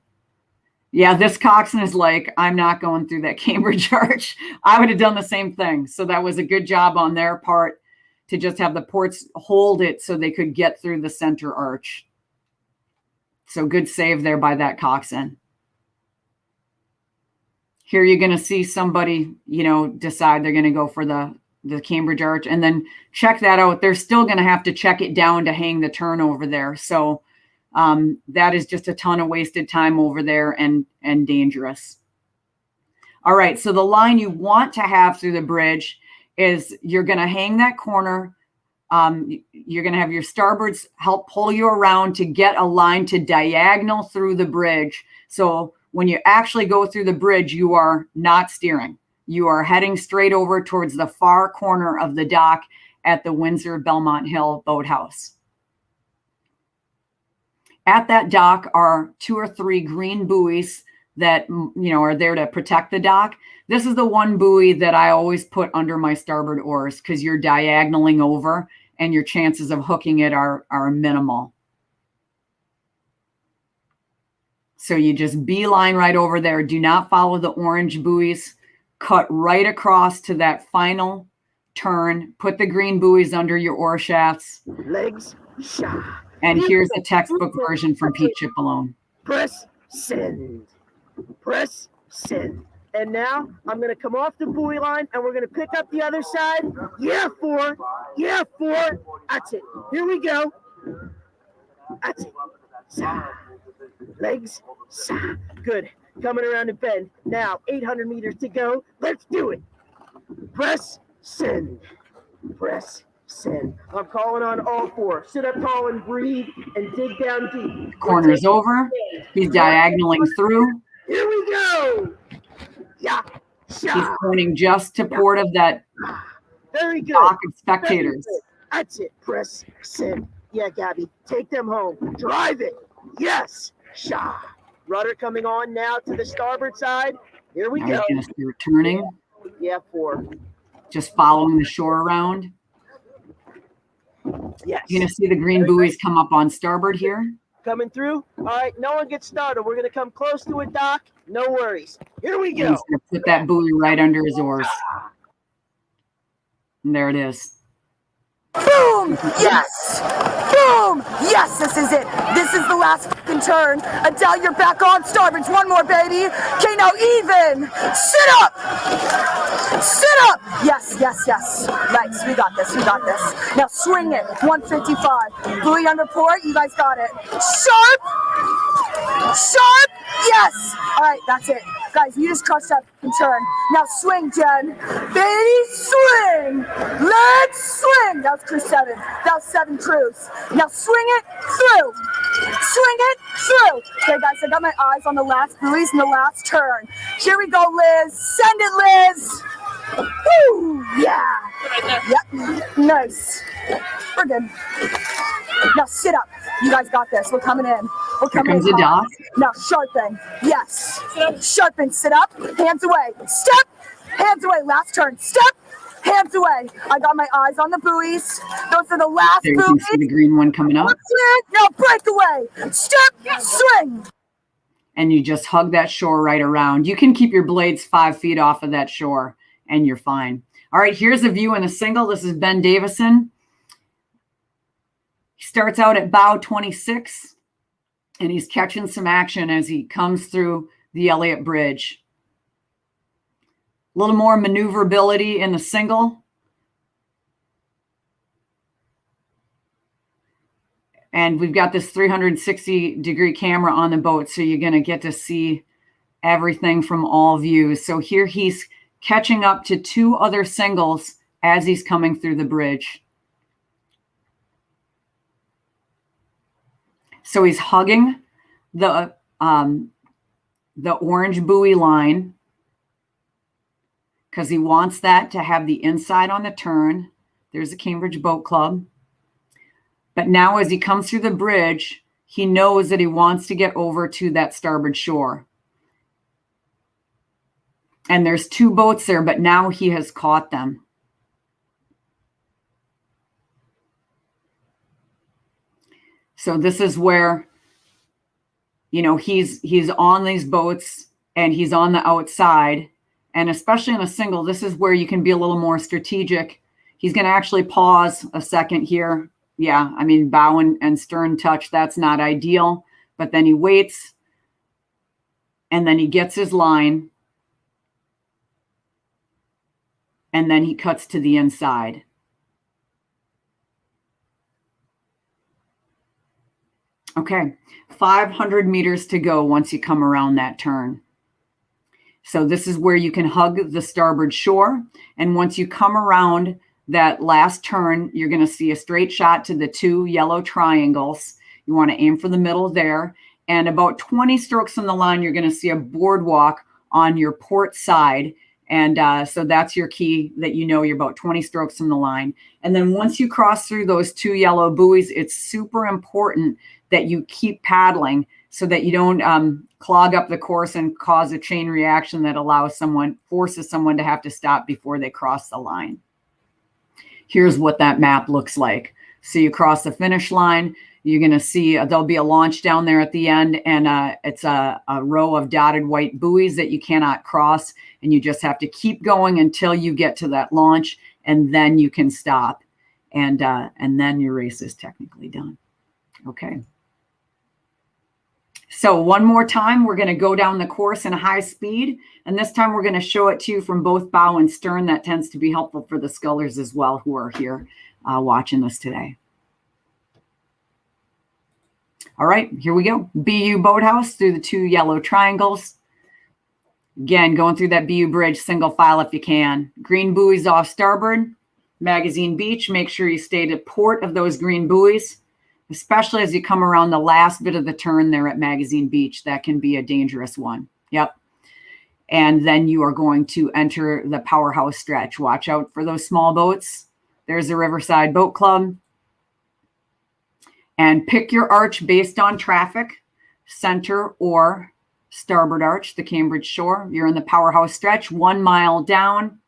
Yeah, this coxswain is like, I'm not going through that Cambridge arch. I would have done the same thing. So that was a good job on their part to just have the ports hold it so they could get through the center arch. So good save there by that coxswain. Here you're going to see somebody, decide they're going to go for the Cambridge arch, and then check that out. They're still going to have to check it down to hang the turn over there. So that is just a ton of wasted time over there and dangerous. All right, so the line you want to have through the bridge is you're going to hang that corner. You're going to have your starboards help pull you around to get a line to diagonal through the bridge. So when you actually go through the bridge, you are not steering. You are heading straight over towards the far corner of the dock at the Windsor Belmont Hill Boathouse. At that dock are 2 or 3 green buoys that are there to protect the dock. This is the one buoy that I always put under my starboard oars because you're diagonaling over and your chances of hooking it are minimal. So you just beeline right over there. Do not follow the orange buoys. Cut right across to that final turn. Put the green buoys under your oar shafts. Legs, shot. And here's the textbook version from Pete Cipollone. Press send. Press send. And now I'm going to come off the buoy line and we're going to pick up the other side. Yeah, 4. Yeah, 4. That's it. Here we go. That's it. Legs. Good. Coming around the bend. Now 800 meters to go. Let's do it. Press send. Press send. I'm calling on all 4. Sit up tall and breathe and dig down deep. Corner's over. He's diagonaling through. Here we go. Yeah. He's pointing just to port of that Very good. dock of spectators. That's it. Press send. Yeah, Gabby. Take them home. Drive it. Yes. Shah. Rudder coming on now to the starboard side. Here we Now go. he's going to start turning, Yeah, 4. just following the shore around. Yes. You're going to see the green buoys come up on starboard here. Coming through. All right, no one gets started. We're going to come close to it, Doc. No worries. Here we And go. he's going to put that buoy right under his oars. And there it is. Boom! Yes! Boom! Yes, this is it. This is the last fucking turn. Adele, you're back on starboard. One more, baby. Okay, now even. Sit up! Sit up! Yes, yes, yes. Nice. We got this. We got this. Now swing it. 155. Buoy under port. You guys got it. Sharp! Sharp! Yes! All right, that's it. Guys, you just crushed that fucking turn. Now swing, Jen. Baby, swing! Let's swing! That was crew 7. That was 7 crews. Now swing it through. Swing it through. Okay, guys, I got my eyes on the last buoys and the last turn. Here we go, Liz. Send it, Liz! Woo! Yeah! Yep. Nice. We're good. Now sit up. You guys got this. We're coming in. We're Here coming comes in. the dock. Now sharpen. Yes. Sharpen. Sit up. Hands away. Step. Hands away. Last turn. Step. Hands away. I got my eyes on the buoys. Those are the last There you can see the buoys. green one coming up. That's it. Now break away. Step. Swing. And you just hug that shore right around. You can keep your blades 5 feet off of that shore and you're fine. All right, here's a view in a single. This is Ben Davison. He starts out at bow 26 and he's catching some action as he comes through the Elliott Bridge. A little more maneuverability in the single. And we've got this 360-degree camera on the boat, so you're going to get to see everything from all views. So here he's catching up to 2 other singles as he's coming through the bridge. So he's hugging the orange buoy line because he wants that to have the inside on the turn. There's the Cambridge Boat Club. But now as he comes through the bridge, he knows that he wants to get over to that starboard shore. And there's 2 boats there, but now he has caught them. So this is where, you know, he's on these boats and he's on the outside. And especially in a single, this is where you can be a little more strategic. He's going to actually pause a second here. Yeah, I mean, bow and stern touch, that's not ideal. But then he waits, and then he gets his line, and then he cuts to the inside. Okay, 500 meters to go once you come around that turn. So this is where you can hug the starboard shore, and once you come around that last turn, you're going to see a straight shot to the 2 yellow triangles. You want to aim for the middle there. And about 20 strokes on the line, you're going to see a boardwalk on your port side. And so that's your key that you know you're about 20 strokes from the line. And then once you cross through those 2 yellow buoys, it's super important that you keep paddling so that you don't clog up the course and cause a chain reaction that forces someone to have to stop before they cross the line. Here's what that map looks like. So you cross the finish line, you're going to see there'll be a launch down there at the end, and it's a row of dotted white buoys that you cannot cross, and you just have to keep going until you get to that launch, and then you can stop, and then your race is technically done. Okay. So one more time, we're going to go down the course in high speed. And this time we're going to show it to you from both bow and stern. That tends to be helpful for the scullers as well who are here watching this today. All right, here we go. BU Boathouse through the 2 yellow triangles. Again, going through that BU bridge, single file if you can. Green buoys off starboard. Magazine Beach, make sure you stay to port of those green buoys, especially as you come around the last bit of the turn there at Magazine Beach. That can be a dangerous one. Yep. And then you are going to enter the Powerhouse Stretch. Watch out for those small boats. There's the Riverside Boat Club. And pick your arch based on traffic, center, or starboard arch, the Cambridge shore. You're in the Powerhouse Stretch, 1 mile down.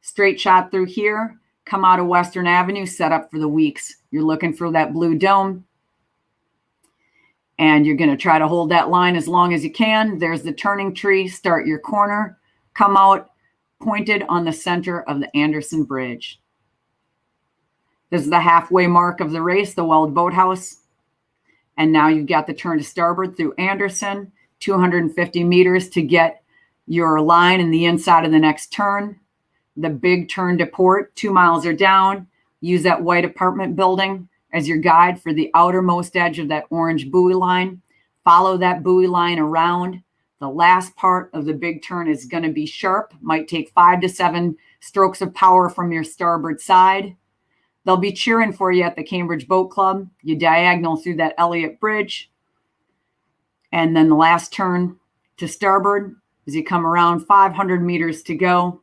Straight shot through here. Come out of Western Avenue, set up for the Weeks. You're looking for that blue dome. And you're going to try to hold that line as long as you can. There's the turning tree. Start your corner. Come out pointed on the center of the Anderson Bridge. This is the halfway mark of the race, the Weld Boathouse. And now you've got the turn to starboard through Anderson, 250 meters to get your line in the inside of the next turn. The big turn to port, 2 miles are down. Use that white apartment building as your guide for the outermost edge of that orange buoy line. Follow that buoy line around. The last part of the big turn is going to be sharp. Might take 5 to 7 strokes of power from your starboard side. They'll be cheering for you at the Cambridge Boat Club. You diagonal through that Elliott Bridge. And then the last turn to starboard as you come around, 500 meters to go.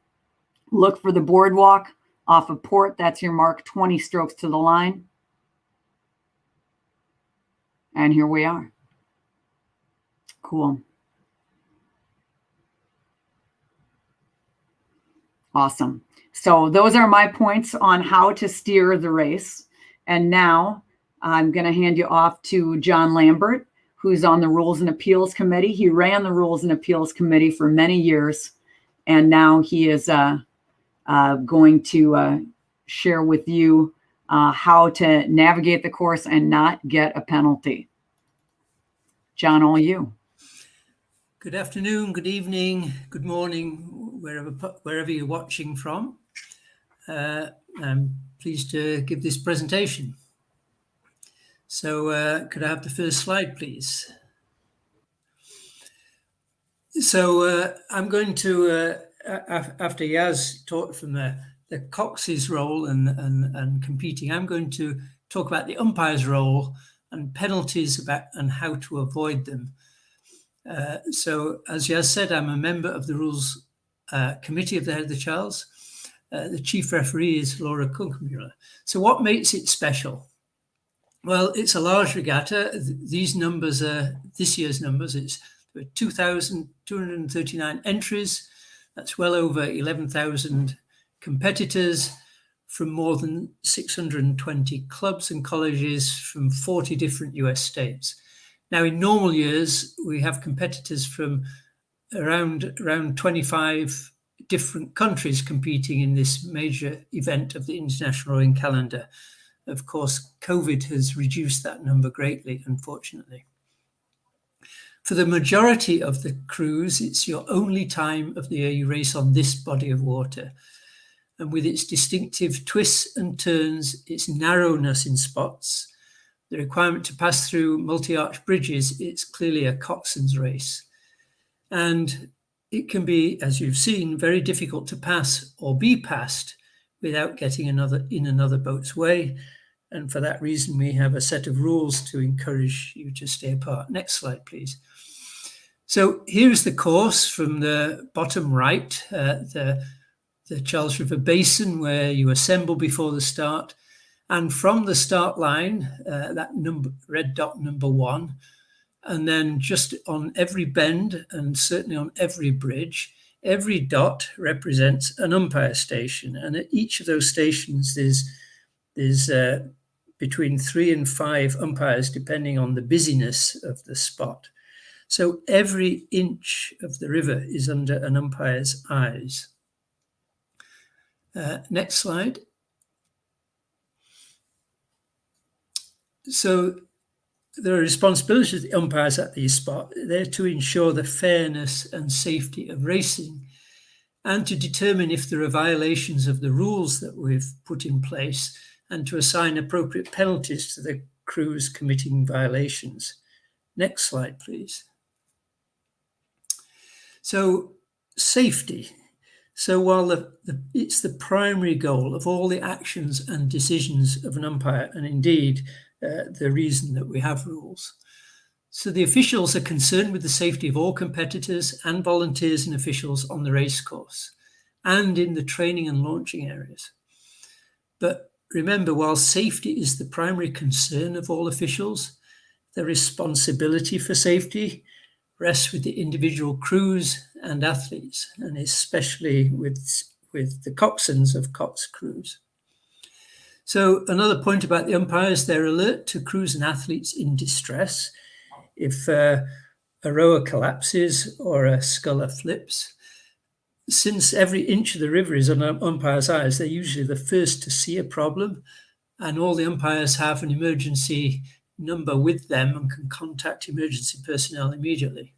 Look for the boardwalk off of port. That's your mark, 20 strokes to the line. And here we are. Cool. Awesome. So those are my points on how to steer the race. And now I'm going to hand you off to John Lambert, who's on the Rules and Appeals Committee. He ran the Rules and Appeals Committee for many years. And now he is going to share with you how to navigate the course and not get a penalty. John, all you. Good afternoon, good evening, good morning, wherever you're watching from. I'm pleased to give this presentation. So could I have the first slide, please? So I'm going to, after Yaz talked from the cox's role and competing, I'm going to talk about the umpire's role and penalties and how to avoid them. So as Yaz said, I'm a member of the Rules Committee of the Head of the Charles. The chief referee is Laura Kunkelmuller. So what makes it special? Well, it's a large regatta. These numbers are this year's numbers. It's 2,239 entries. That's well over 11,000 competitors from more than 620 clubs and colleges from 40 different US states. Now, in normal years, we have competitors from around 25 different countries competing in this major event of the International Rowing Calendar. Of course, COVID has reduced that number greatly, unfortunately. For the majority of the crews, it's your only time of the year you race on this body of water. And with its distinctive twists and turns, its narrowness in spots, the requirement to pass through multi-arch bridges, it's clearly a coxswain's race. And it can be, as you've seen, very difficult to pass or be passed without getting in another boat's way. And for that reason, we have a set of rules to encourage you to stay apart. Next slide, please. So here's the course from the bottom right, the Charles River Basin, where you assemble before the start. And from the start line, that red dot number 1, and then just on every bend and certainly on every bridge, every dot represents an umpire station. And at each of those stations, there's between 3 and 5 umpires, depending on the busyness of the spot. So every inch of the river is under an umpire's eyes. Next slide. So there are responsibilities of the umpires at these spots. They're to ensure the fairness and safety of racing and to determine if there are violations of the rules that we've put in place and to assign appropriate penalties to the crews committing violations. Next slide, please. So safety. So while it's the primary goal of all the actions and decisions of an umpire, and indeed the reason that we have rules. So the officials are concerned with the safety of all competitors and volunteers and officials on the race course and in the training and launching areas. But remember, while safety is the primary concern of all officials, the responsibility for safety rests with the individual crews and athletes, and especially with the coxswains of Cox crews. So another point about the umpires, they're alert to crews and athletes in distress. If a rower collapses or a sculler flips, since every inch of the river is on an umpire's eyes, they're usually the first to see a problem, and all the umpires have an emergency number with them and can contact emergency personnel immediately.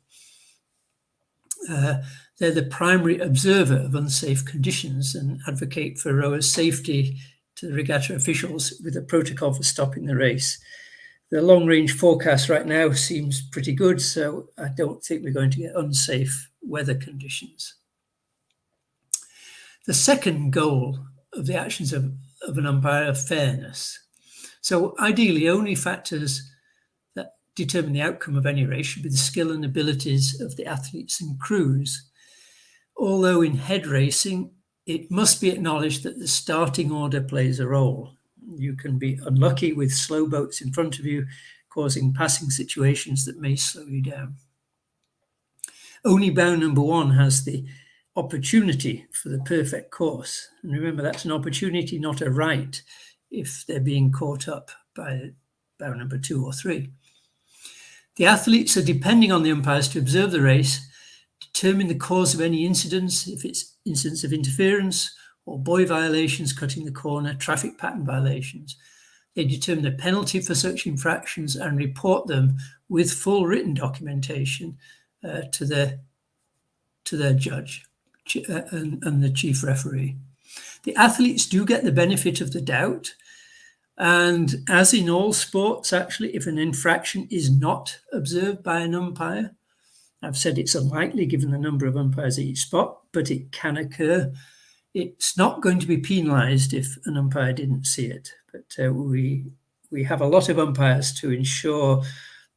They're the primary observer of unsafe conditions and advocate for rowers' safety to the regatta officials with a protocol for stopping the race. The long-range forecast right now seems pretty good, so I don't think we're going to get unsafe weather conditions. The second goal of the actions of an umpire are fairness. So ideally, only factors that determine the outcome of any race should be the skill and abilities of the athletes and crews. Although in head racing, it must be acknowledged that the starting order plays a role. You can be unlucky with slow boats in front of you, causing passing situations that may slow you down. Only bow number one has the opportunity for the perfect course. And remember, that's an opportunity, not a right, if they're being caught up by bow number 2 or 3. The athletes are depending on the umpires to observe the race, determine the cause of any incidents, if it's incidents of interference or buoy violations, cutting the corner, traffic pattern violations. They determine the penalty for such infractions and report them with full written documentation to their judge and the chief referee. The athletes do get the benefit of the doubt. And as in all sports, actually, if an infraction is not observed by an umpire, I've said it's unlikely given the number of umpires at each spot, but it can occur. It's not going to be penalised if an umpire didn't see it, but we have a lot of umpires to ensure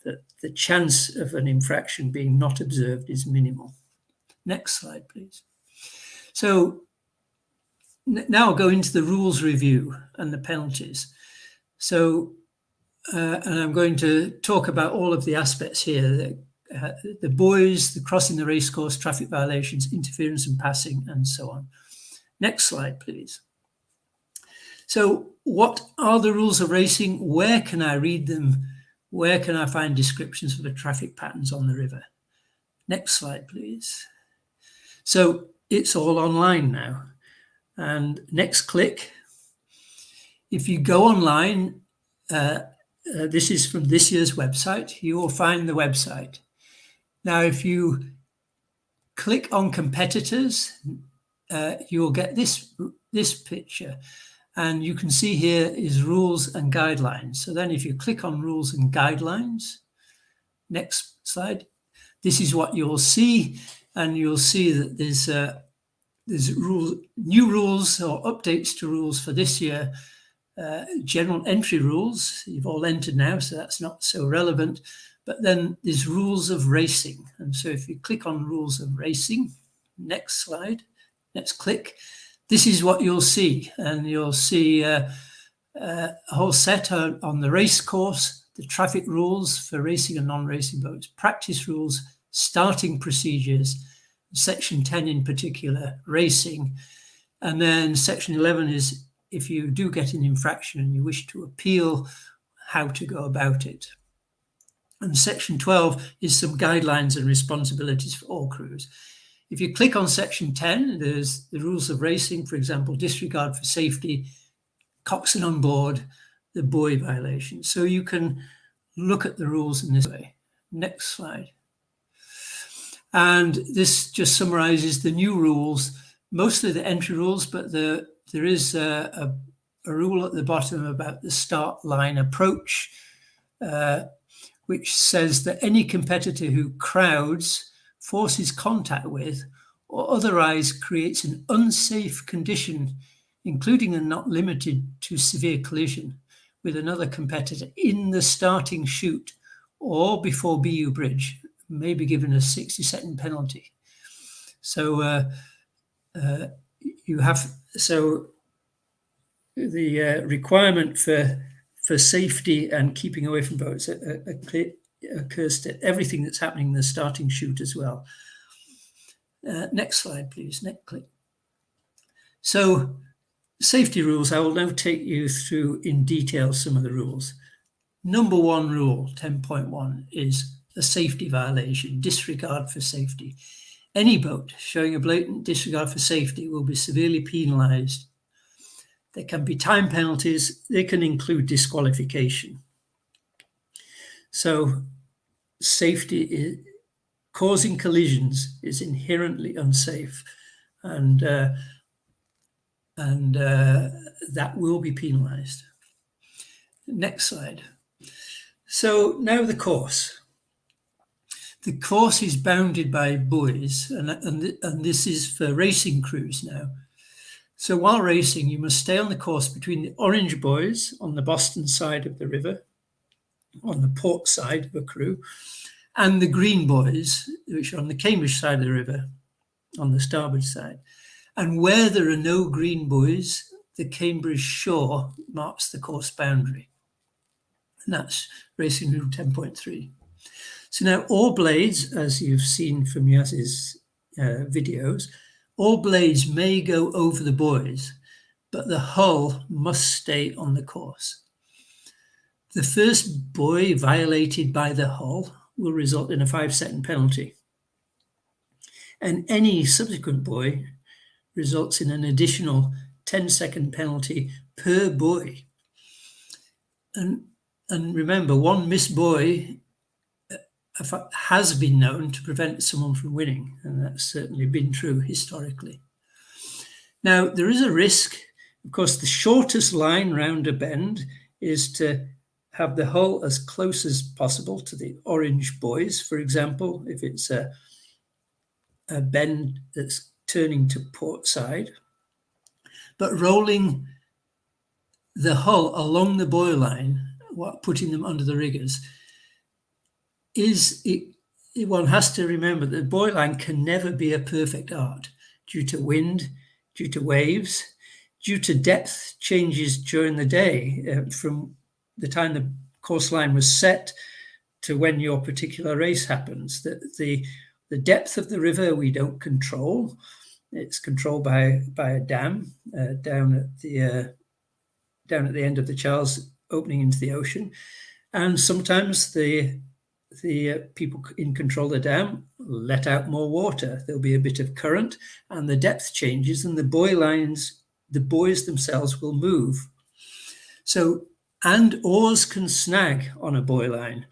that the chance of an infraction being not observed is minimal. Next slide, please. So now I'll go into the rules review and the penalties. So, and I'm going to talk about all of the aspects here, the buoys, the crossing the racecourse, traffic violations, interference and passing, and so on. Next slide, please. So what are the rules of racing? Where can I read them? Where can I find descriptions of the traffic patterns on the river? Next slide, please. So it's all online now. And next click. If you go online, this is from this year's website, you will find the website. Now, if you click on competitors, you will get this picture. And you can see here is rules and guidelines. So then if you click on rules and guidelines, next slide, this is what you'll see. And you'll see that there's new rules or updates to rules for this year. General entry rules, you've all entered now, so that's not so relevant. But then there's rules of racing. And so if you click on rules of racing, next slide, let's click. This is what you'll see. And you'll see a whole set on the race course, the traffic rules for racing and non-racing boats, practice rules, starting procedures, section 10 in particular, racing. And then section 11 is if you do get an infraction and you wish to appeal, how to go about it. And section 12 is some guidelines and responsibilities for all crews. If you click on section 10, there's the rules of racing, for example, disregard for safety, coxswain on board, the buoy violation. So you can look at the rules in this way. Next slide. And this just summarizes the new rules, mostly the entry rules, but there is a rule at the bottom about the start line approach, which says that any competitor who crowds, forces contact with, or otherwise creates an unsafe condition, including and not limited to severe collision with another competitor in the starting chute or before BU bridge, may be given a 60-second penalty. So the requirement for safety and keeping away from boats occurs to everything that's happening in the starting chute as well. Next slide, please. Next click. So safety rules, I will now take you through in detail some of the rules. Number one rule, 10.1, is a safety violation, disregard for safety. Any boat showing a blatant disregard for safety will be severely penalised. There can be time penalties. They can include disqualification. So safety causing collisions is inherently unsafe, and that will be penalised. Next slide. So now the course. The course is bounded by buoys, and this is for racing crews now. So while racing, you must stay on the course between the orange buoys on the Boston side of the river, on the port side of a crew, and the green buoys, which are on the Cambridge side of the river, on the starboard side. And where there are no green buoys, the Cambridge shore marks the course boundary. And that's Racing Rule 10.3. So now all blades, as you've seen from Yaz's videos, all blades may go over the buoys, but the hull must stay on the course. The first buoy violated by the hull will result in a 5-second penalty. And any subsequent buoy results in an additional 10-second penalty per buoy. And remember, one missed buoy has been known to prevent someone from winning, and that's certainly been true historically. Now, there is a risk. Of course, the shortest line round a bend is to have the hull as close as possible to the orange buoys. For example, if it's a bend that's turning to port side, but rolling the hull along the buoy line, putting them under the riggers, one has to remember that the buoy line can never be a perfect art due to wind, due to waves, due to depth changes during the day, from the time the course line was set to when your particular race happens. The depth of the river we don't control. It's controlled by a dam down at the end of the Charles, opening into the ocean, and sometimes the people in control of the dam let out more water. There'll be a bit of current, and the depth changes, and the buoy lines, the buoys themselves will move. So, and oars can snag on a buoy line.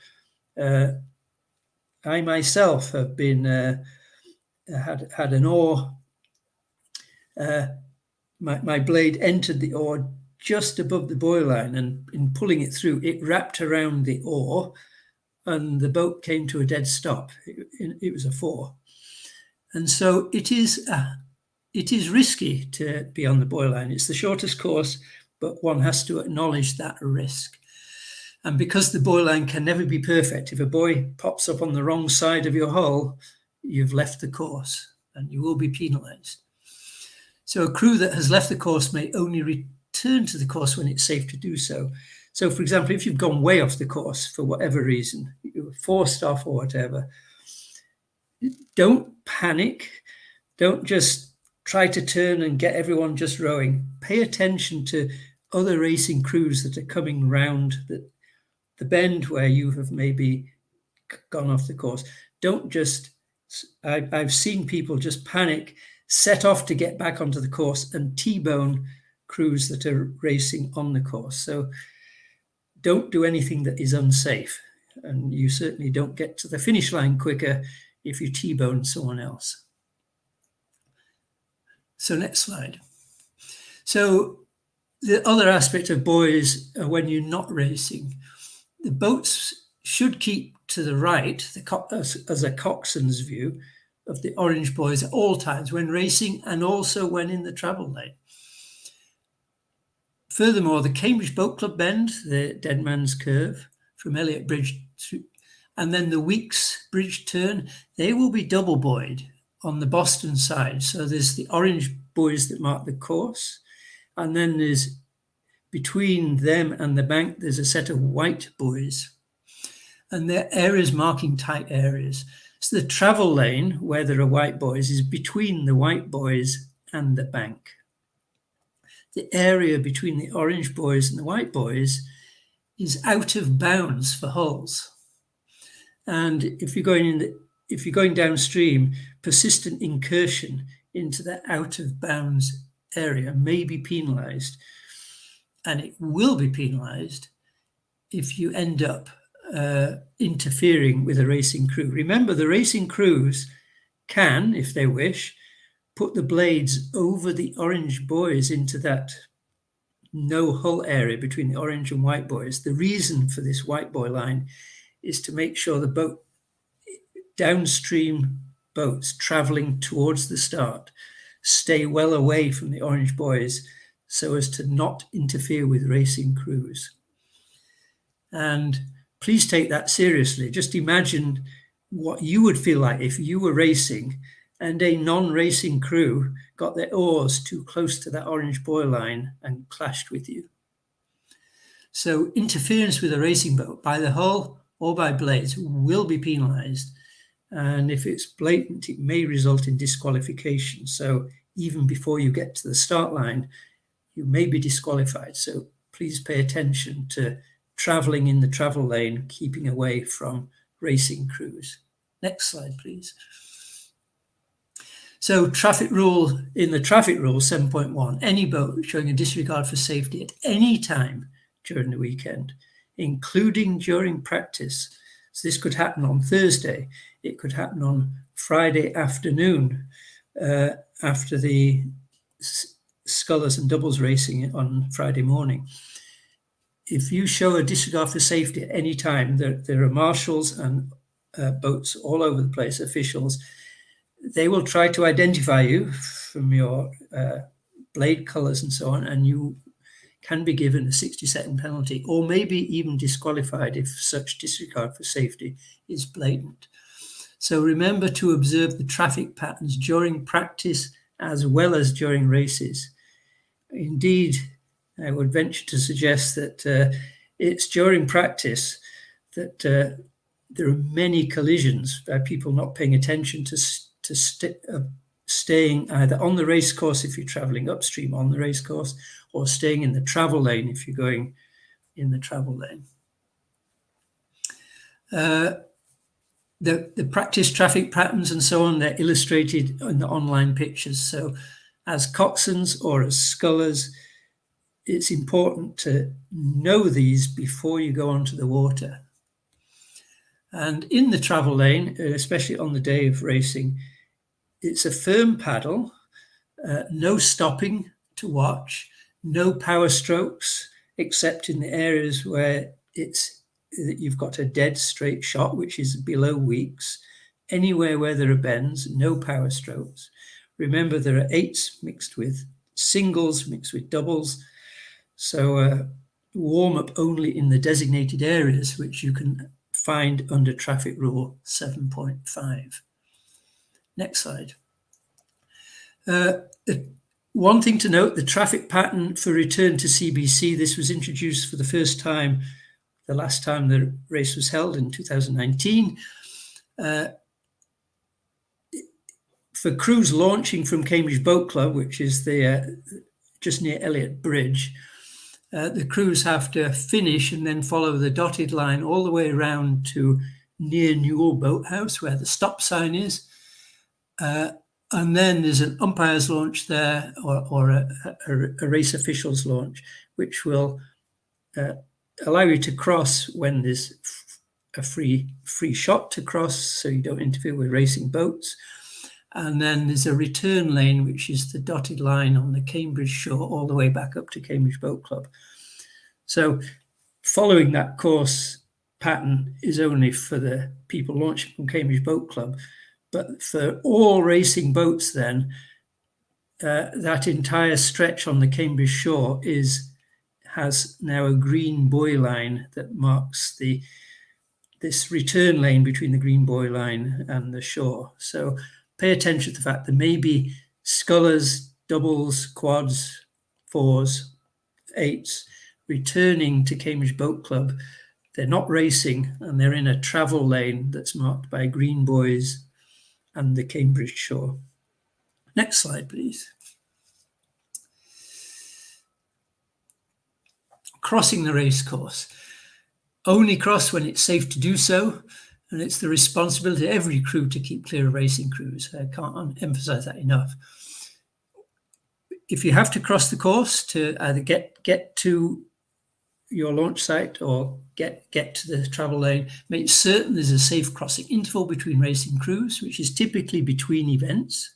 I myself have been had an oar. My blade entered the oar just above the buoy line, and in pulling it through, it wrapped around the oar, and the boat came to a dead stop. It was a 4, and so it is risky to be on the buoy line. It's the shortest course, but one has to acknowledge that risk. And because the buoy line can never be perfect, if a buoy pops up on the wrong side of your hull, you've left the course and you will be penalised. So a crew that has left the course may only return to the course when it's safe to do so. So, for example, if you've gone way off the course for whatever reason, you were forced off or whatever, don't panic. Don't just try to turn and get everyone just rowing. Pay attention to other racing crews that are coming round the bend where you have maybe gone off the course. Don't just, I've seen people just panic, set off to get back onto the course and T-bone crews that are racing on the course. So don't do anything that is unsafe. And you certainly don't get to the finish line quicker if you T-bone someone else. So next slide. So the other aspect of buoys are when you're not racing. The boats should keep to the right, as a coxswain's view, of the orange buoys at all times when racing and also when in the travel lane. Furthermore, the Cambridge Boat Club bend, the Dead Man's Curve from Elliot Bridge through, and then the Weeks Bridge turn, they will be double buoyed on the Boston side. So there's the orange buoys that mark the course, and then there's between them and the bank, there's a set of white buoys. and there are areas marking tight areas. So the travel lane, where there are white buoys, is between the white buoys and the bank. The area between the orange buoys and the white buoys is out of bounds for hulls. And if you're going downstream, persistent incursion into the out of bounds area may be penalised, and it will be penalised if you end up interfering with a racing crew. Remember, the racing crews can, if they wish, put the blades over the orange buoys into that no hull area between the orange and white buoys. The reason for this white buoy line is to make sure the boat, downstream boats travelling towards the start, stay well away from the orange buoys so as to not interfere with racing crews. And please take that seriously. Just imagine what you would feel like if you were racing and a non-racing crew got their oars too close to that orange buoy line and clashed with you. So interference with a racing boat by the hull or by blades will be penalised. And if it's blatant, it may result in disqualification. So even before you get to the start line, you may be disqualified. So please pay attention to travelling in the travel lane, keeping away from racing crews. Next slide, please. So traffic rule, in the traffic rule 7.1, any boat showing a disregard for safety at any time during the weekend, including during practice. So this could happen on Thursday. It could happen on Friday afternoon after the scullers and doubles racing on Friday morning. If you show a disregard for safety at any time, there are marshals and boats all over the place, officials. They will try to identify you from your blade colours and so on, and you can be given a 60-second penalty or maybe even disqualified if such disregard for safety is blatant. So remember to observe the traffic patterns during practice as well as during races. Indeed, I would venture to suggest that it's during practice that there are many collisions by people not paying attention to staying either on the race course if you're traveling upstream on the race course, or staying in the travel lane if you're going in the travel lane. The practice traffic patterns and so on, they're illustrated in the online pictures. So as coxswains or as scullers, it's important to know these before you go onto the water. And in the travel lane, especially on the day of racing, it's a firm paddle, no stopping to watch, no power strokes, except in the areas where you've got a dead straight shot, which is below weeks. Anywhere where there are bends, no power strokes. Remember, there are eights mixed with singles, mixed with doubles. So warm up only in the designated areas, which you can find under traffic rule 7.5. Next slide. One thing to note, the traffic pattern for return to CBC, this was introduced for the first time, the last time the race was held in 2019. For crews launching from Cambridge Boat Club, which is just near Elliot Bridge, the crews have to finish and then follow the dotted line all the way around to near Newell Boathouse, where the stop sign is. And then there's an umpire's launch there, or a race official's launch, which will allow you to cross when there's a free shot to cross, so you don't interfere with racing boats. And then there's a return lane, which is the dotted line on the Cambridge shore all the way back up to Cambridge Boat Club. So following that course pattern is only for the people launching from Cambridge Boat Club. But for all racing boats then, that entire stretch on the Cambridge shore has now a green buoy line that marks this return lane between the green buoy line and the shore. So pay attention to the fact there may be scullers, doubles, quads, fours, eights returning to Cambridge Boat Club they're not racing, and they're in a travel lane that's marked by green buoys and the Cambridge shore. Next slide, please. Crossing the racecourse. Only cross when it's safe to do so, and it's the responsibility of every crew to keep clear of racing crews. I can't emphasize that enough. If you have to cross the course to either get to your launch site or get to the travel lane, make certain there's a safe crossing interval between racing crews, which is typically between events,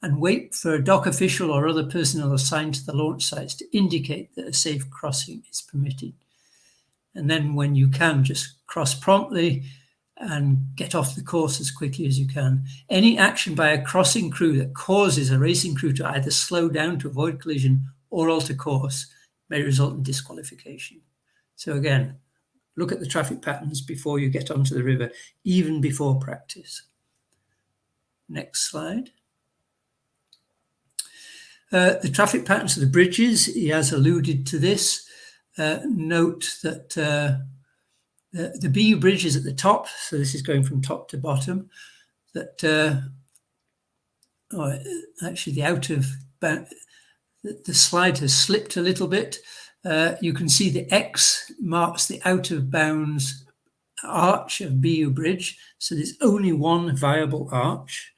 and wait for a dock official or other personnel assigned to the launch sites to indicate that a safe crossing is permitted. And then when you can, just cross promptly and get off the course as quickly as you can. Any action by a crossing crew that causes a racing crew to either slow down to avoid collision or alter course may result in disqualification. So again, look at the traffic patterns before you get onto the river, even before practice. Next slide. The traffic patterns of the bridges, he has alluded to this. Note that the BU bridge is at the top, so this is going from top to bottom. That actually the out of the slide has slipped a little bit. You can see the X marks the out of bounds arch of BU bridge, so there's only one viable arch,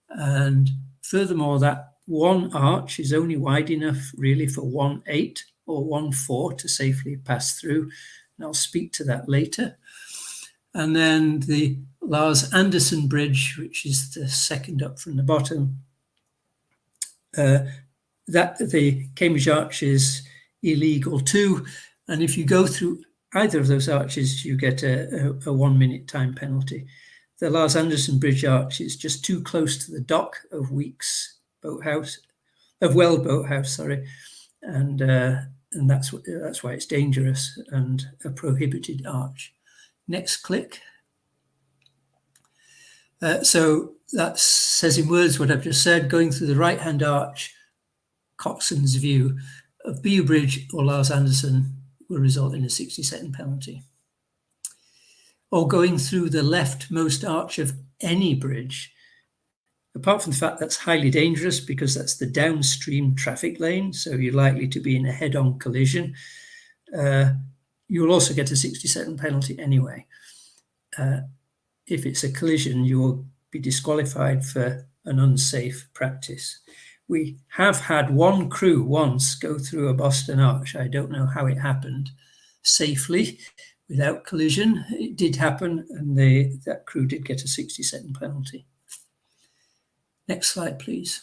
and furthermore that one arch is only wide enough really for 1/8 or 1/4 to safely pass through. And I'll speak to that later. And then the Lars Anderson Bridge, which is the second up from the bottom, that the Cambridge Arch is illegal too. And if you go through either of those arches, you get a 1 minute time penalty. The Lars Anderson Bridge Arch is just too close to the dock of Weeks Boathouse, of Well Boathouse, sorry, and that's why it's dangerous and a prohibited arch. Next click. So that says in words what I've just said. Going through the right-hand arch, Coxswain's view of BU Bridge or Lars Anderson will result in a 60-second penalty. Or going through the leftmost arch of any bridge, apart from the fact that's highly dangerous because that's the downstream traffic lane, so you're likely to be in a head-on collision, you'll also get a 60-second penalty anyway. If it's a collision, you will be disqualified for an unsafe practice. We have had one crew once go through a Boston Arch. I don't know how it happened safely without collision. It did happen, and that crew did get a 60-second penalty. Next slide, please.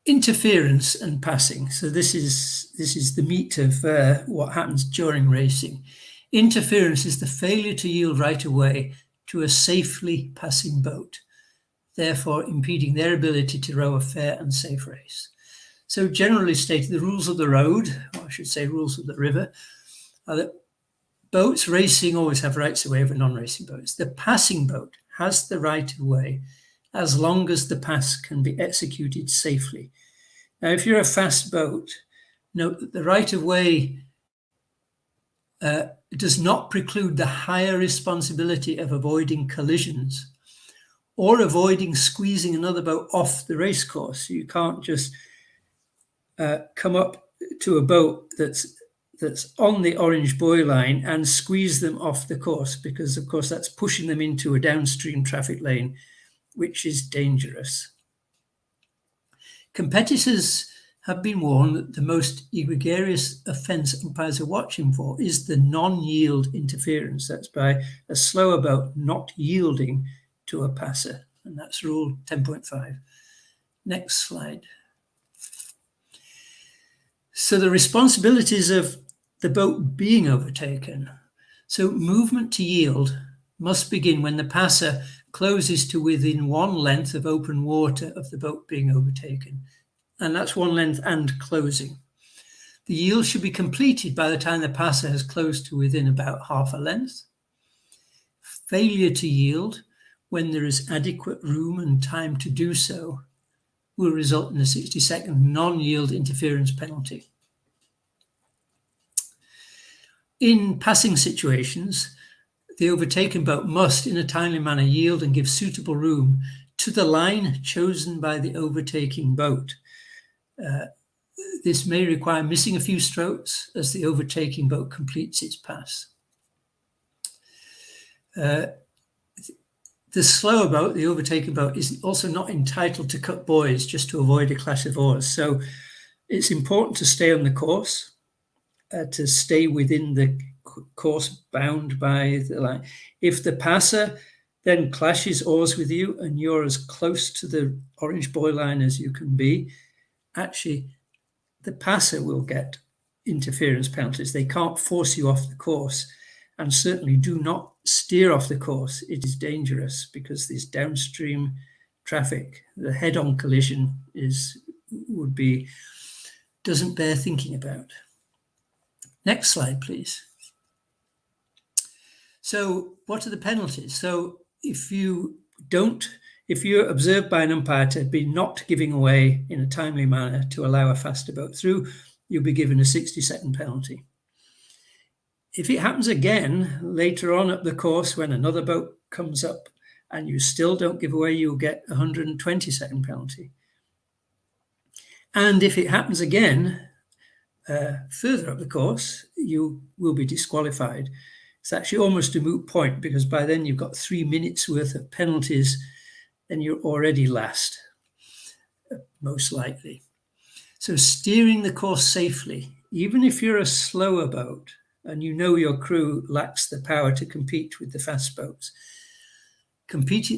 Interference and passing. So this is the meat of what happens during racing. Interference is the failure to yield right of way to a safely passing boat, therefore impeding their ability to row a fair and safe race. So generally stated, the rules of the road, or I should say rules of the river, are that boats racing always have rights of way over non-racing boats. The passing boat has the right of way as long as the pass can be executed safely. Now, if you're a fast boat, note that the right of way does not preclude the higher responsibility of avoiding collisions or avoiding squeezing another boat off the race course. You can't just come up to a boat that's on the orange buoy line and squeeze them off the course, because of course that's pushing them into a downstream traffic lane, which is dangerous. Competitors have been warned that the most egregious offence umpires are watching for is the non-yield interference. That's by a slower boat not yielding to a passer, and that's rule 10.5. Next slide. So the responsibilities of the boat being overtaken. So movement to yield must begin when the passer closes to within one length of open water of the boat being overtaken. And that's one length and closing. The yield should be completed by the time the passer has closed to within about half a length. Failure to yield when there is adequate room and time to do so will result in a 60-second non-yield interference penalty. In passing situations, the overtaken boat must, in a timely manner, yield and give suitable room to the line chosen by the overtaking boat. This may require missing a few strokes as the overtaking boat completes its pass. The slower boat, the overtaken boat, is also not entitled to cut buoys just to avoid a clash of oars. So it's important to stay on the course, to stay within the course bound by the line. If the passer then clashes oars with you and you're as close to the orange buoy line as you can be, actually the passer will get interference penalties. They can't force you off the course, and certainly do not steer off the course. It is dangerous because this downstream traffic, the head-on collision doesn't bear thinking about. Next slide, please. So what are the penalties? So if you're observed by an umpire to be not giving away in a timely manner to allow a faster boat through, you'll be given a 60-second penalty. If it happens again later on up the course when another boat comes up and you still don't give away, you'll get a 120-second penalty. And if it happens again further up the course, you will be disqualified. It's actually almost a moot point because by then you've got 3 minutes worth of penalties and you're already last, most likely. So steering the course safely, even if you're a slower boat and you know your crew lacks the power to compete with the fast boats,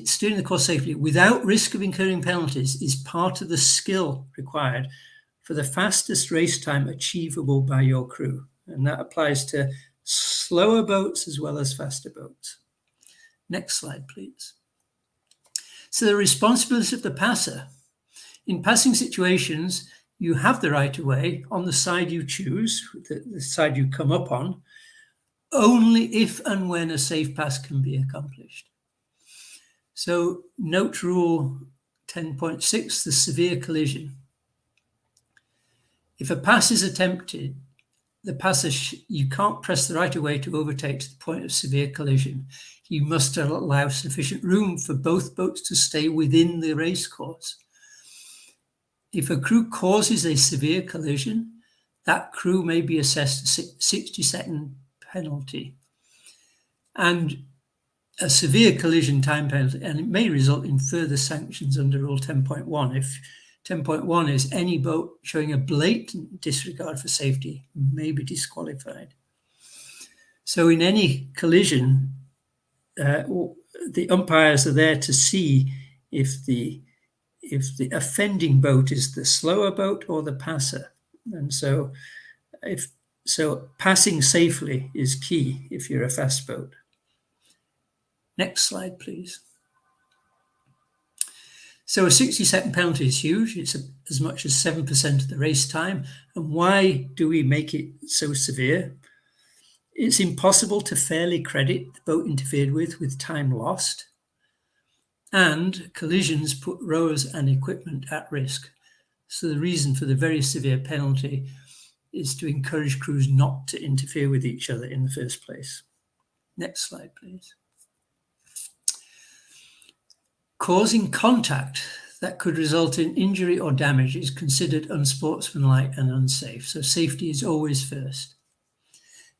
steering the course safely without risk of incurring penalties is part of the skill required for the fastest race time achievable by your crew. And that applies to slower boats as well as faster boats. Next slide, please. So the responsibility of the passer. In passing situations, you have the right of way on the side you choose, the side you come up on, only if and when a safe pass can be accomplished. So note rule 10.6, the severe collision. If a pass is attempted, the passer, you can't press the right of way to overtake to the point of severe collision. You must allow sufficient room for both boats to stay within the race course. If a crew causes a severe collision, that crew may be assessed a 60-second penalty and a severe collision time penalty, and it may result in further sanctions under Rule 10.1. If 10.1 is any boat showing a blatant disregard for safety may be disqualified. So in any collision, the umpires are there to see if the offending boat is the slower boat or the passer. And so passing safely is key if you're a fast boat. Next slide, please. So a 60-second penalty is huge. It's as much as 7% of the race time. And why do we make it so severe? It's impossible to fairly credit the boat interfered with time lost. And collisions put rowers and equipment at risk. So the reason for the very severe penalty is to encourage crews not to interfere with each other in the first place. Next slide, please. Causing contact that could result in injury or damage is considered unsportsmanlike and unsafe. So safety is always first.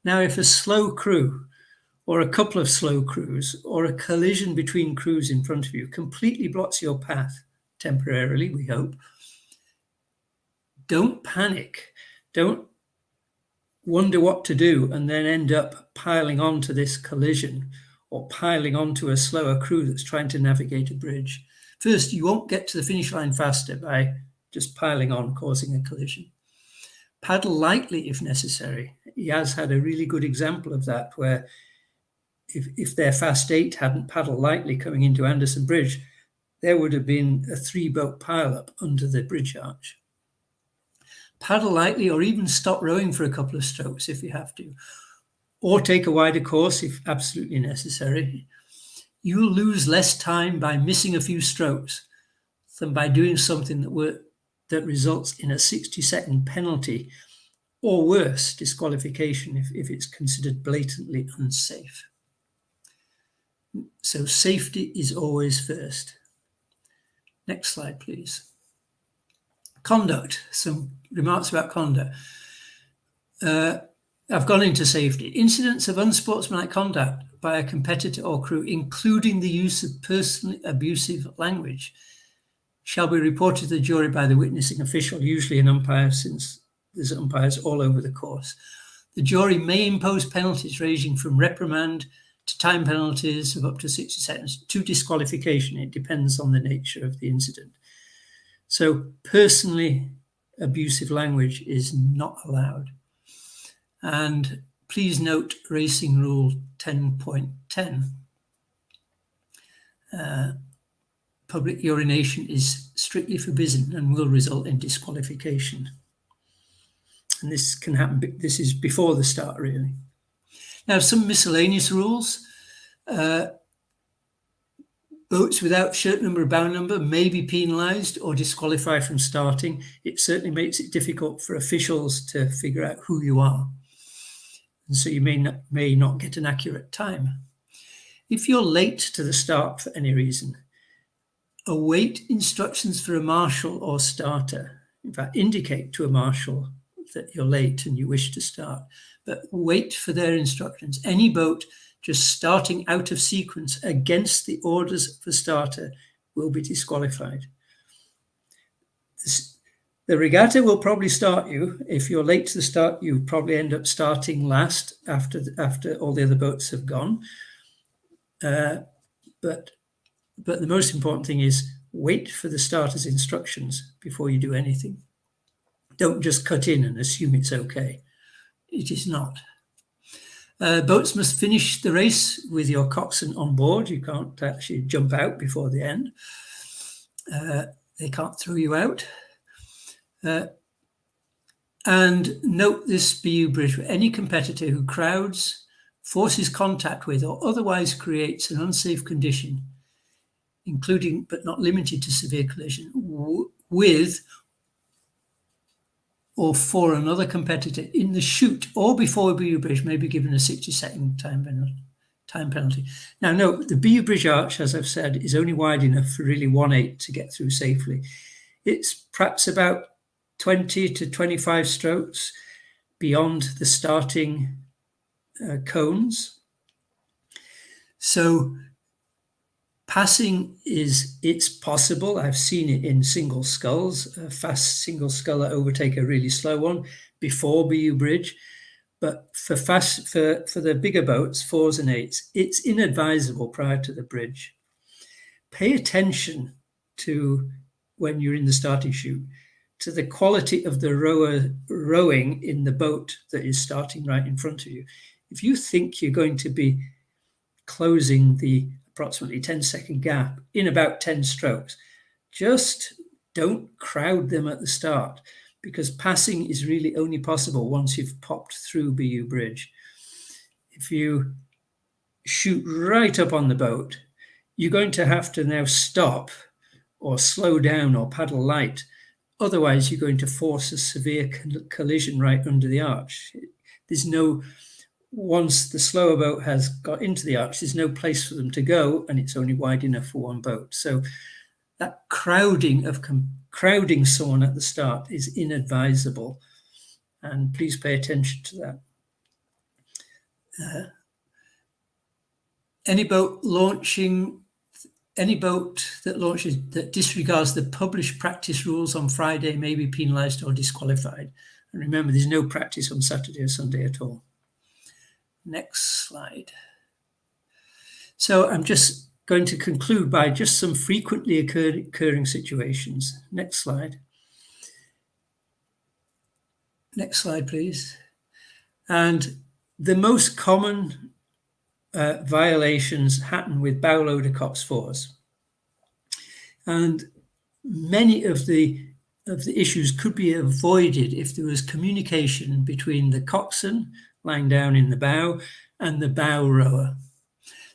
Now, if a slow crew or a couple of slow crews or a collision between crews in front of you completely blocks your path temporarily, we hope, don't panic. Don't wonder what to do and then end up piling onto this collision or piling onto a slower crew that's trying to navigate a bridge. First, you won't get to the finish line faster by just piling on, causing a collision. Paddle lightly if necessary. Yaz had a really good example of that, where if their fast 8 hadn't paddled lightly coming into Anderson Bridge, there would have been a 3-boat pileup under the bridge arch. Paddle lightly or even stop rowing for a couple of strokes if you have to, or take a wider course if absolutely necessary. You'll lose less time by missing a few strokes than by doing something that results in a 60-second penalty or worse, disqualification if it's considered blatantly unsafe. So safety is always first. Next slide, please. Conduct, some remarks about conduct. I've gone into safety. Incidents of unsportsmanlike conduct by a competitor or crew, including the use of personally abusive language, shall be reported to the jury by the witnessing official, usually an umpire, since there's umpires all over the course. The jury may impose penalties ranging from reprimand to time penalties of up to 60 seconds to disqualification. It depends on the nature of the incident. So personally abusive language is not allowed. And please note Racing Rule 10.10. Public urination is strictly forbidden and will result in disqualification. And this can happen, this is before the start, really. Now, some miscellaneous rules. Boats without shirt number or bow number may be penalised or disqualified from starting. It certainly makes it difficult for officials to figure out who you are. And so you may not get an accurate time. If you're late to the start for any reason, await instructions for a marshal or starter. In fact, indicate to a marshal that you're late and you wish to start, but wait for their instructions. Any boat just starting out of sequence against the orders of the starter will be disqualified. The regatta will probably start you. If you're late to the start, you probably end up starting last after all the other boats have gone. But the most important thing is wait for the starter's instructions before you do anything. Don't just cut in and assume it's okay. It is not. Boats must finish the race with your coxswain on board. You can't actually jump out before the end. They can't throw you out. And note this BU bridge: any competitor who crowds, forces contact with, or otherwise creates an unsafe condition, including but not limited to severe collision, with or for another competitor in the chute or before a BU bridge may be given a 60-second time penalty. Now, note, the BU bridge arch, as I've said, is only wide enough for really 1/8 to get through safely. It's perhaps about 20 to 25 strokes beyond the starting cones. So passing it's possible. I've seen it in single sculls, a fast single sculler overtake a really slow one before BU bridge. But for the bigger boats, 4s and 8s, it's inadvisable prior to the bridge. Pay attention to, when you're in the starting chute, to the quality of the rower rowing in the boat that is starting right in front of you. If you think you're going to be closing the approximately 10-second gap in about 10 strokes, just don't crowd them at the start, because passing is really only possible once you've popped through BU bridge. If you shoot right up on the boat, you're going to have to now stop or slow down or paddle light. Otherwise, you're going to force a severe collision right under the arch. Once the slower boat has got into the arch, there's no place for them to go, and it's only wide enough for one boat. So that crowding someone at the start is inadvisable, and please pay attention to that. Any boat that launches that disregards the published practice rules on Friday may be penalised or disqualified. And remember, there's no practice on Saturday or Sunday at all. Next slide. So I'm just going to conclude by just some frequently occurring situations. Next slide. Next slide, please. And the most common violations happen with bow loader Cox 4s. And many of the issues could be avoided if there was communication between the coxswain lying down in the bow and the bow rower.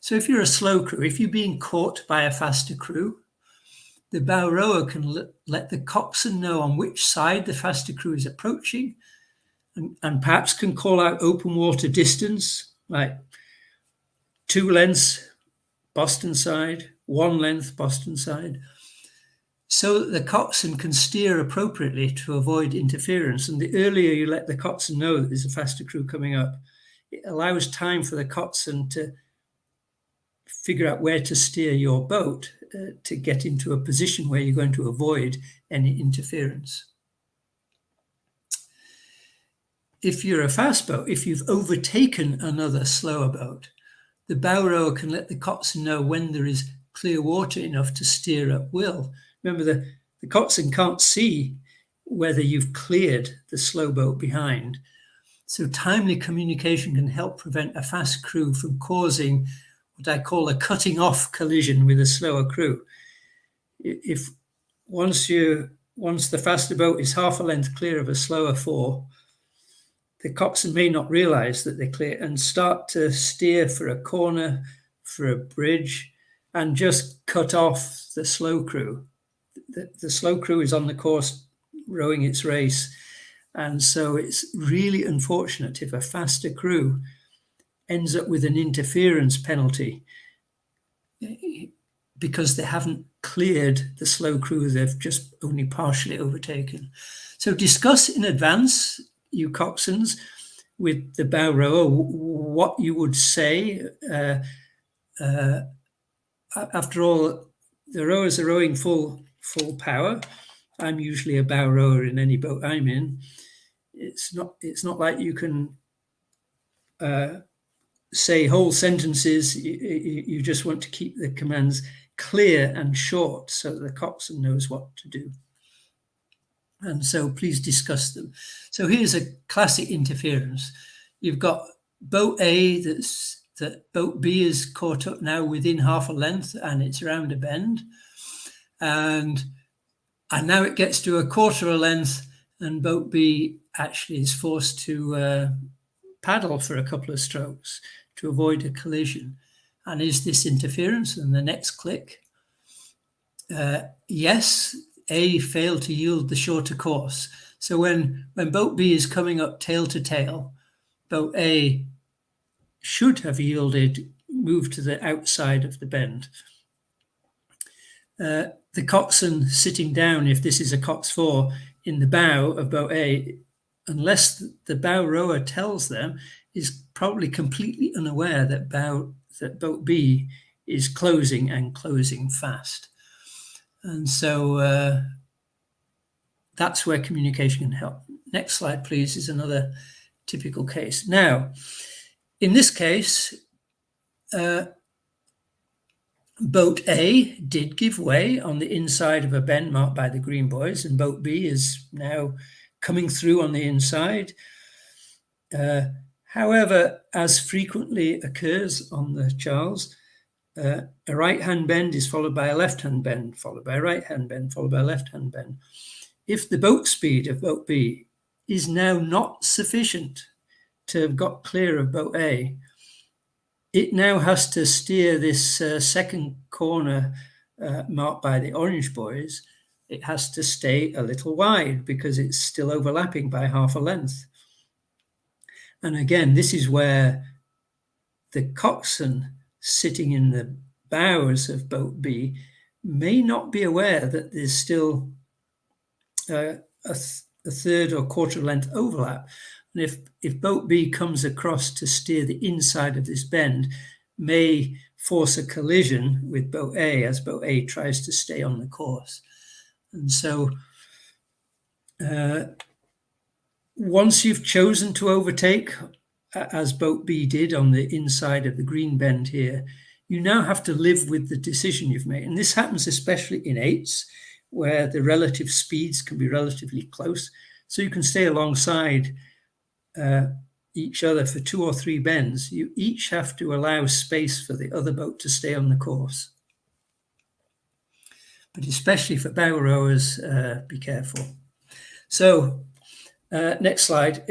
So if you're a slow crew, if you're being caught by a faster crew, the bow rower can let the coxswain know on which side the faster crew is approaching, and perhaps can call out open water distance, like 2 lengths Boston side, 1 length Boston side, so that the coxswain can steer appropriately to avoid interference. And the earlier you let the coxswain know that there's a faster crew coming up, it allows time for the coxswain to figure out where to steer your boat to get into a position where you're going to avoid any interference. If you're a fast boat, if you've overtaken another slower boat, the bow rower can let the coxswain know when there is clear water enough to steer at will. Remember, the coxswain can't see whether you've cleared the slow boat behind. So timely communication can help prevent a fast crew from causing what I call a cutting off collision with a slower crew. If once the faster boat is half a length clear of a slower 4, the coxswain may not realize that they're clear and start to steer for a corner, for a bridge, and just cut off the slow crew. The slow crew is on the course rowing its race. And so it's really unfortunate if a faster crew ends up with an interference penalty because they haven't cleared the slow crew they've just only partially overtaken. So discuss in advance, you coxswains, with the bow rower what you would say. After all, the rowers are rowing full power. I'm usually a bow rower in any boat I'm in. It's not like you can say whole sentences. You just want to keep the commands clear and short so that the coxswain knows what to do. And so please discuss them. So here's a classic interference. You've got boat A that boat B is caught up now within half a length and it's around a bend. And now it gets to a quarter a length and boat B actually is forced to paddle for a couple of strokes to avoid a collision. And is this interference? And the next click, yes, A failed to yield the shorter course. So when boat B is coming up tail to tail, boat A should have moved to the outside of the bend. The coxswain sitting down, if this is a Cox 4, in the bow of boat A, unless the bow rower tells them, is probably completely unaware that boat B is closing and closing fast. And so that's where communication can help. Next slide, please, is another typical case. Now, in this case, boat A did give way on the inside of a bend marked by the green buoys, and boat B is now coming through on the inside. However, as frequently occurs on the Charles, a right-hand bend is followed by a left-hand bend, followed by a right-hand bend, followed by a left-hand bend. If the boat speed of boat B is now not sufficient to have got clear of boat A, it now has to steer this second corner marked by the orange buoys. It has to stay a little wide because it's still overlapping by half a length. And again, this is where the coxswain sitting in the bows of boat B may not be aware that there's still a third or quarter length overlap. And if boat B comes across to steer the inside of this bend, may force a collision with boat A as boat A tries to stay on the course. And so once you've chosen to overtake, as boat B did on the inside of the green bend here, you now have to live with the decision you've made. And this happens especially in 8s, where the relative speeds can be relatively close. So you can stay alongside each other for 2 or 3 bends. You each have to allow space for the other boat to stay on the course. But especially for bow rowers, be careful. So next slide.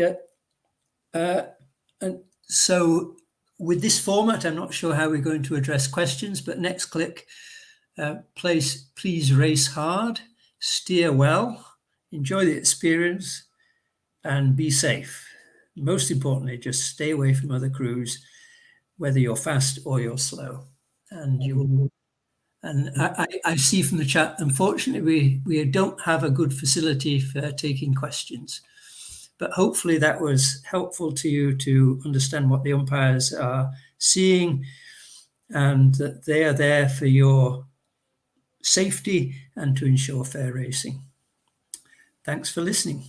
And so with this format, I'm not sure how we're going to address questions, but next click, please race hard, steer well, enjoy the experience, and be safe. most importantly, just stay away from other crews, whether you're fast or you're slow. And I see from the chat, unfortunately, we don't have a good facility for taking questions. But hopefully that was helpful to you to understand what the umpires are seeing and that they are there for your safety and to ensure fair racing. Thanks for listening.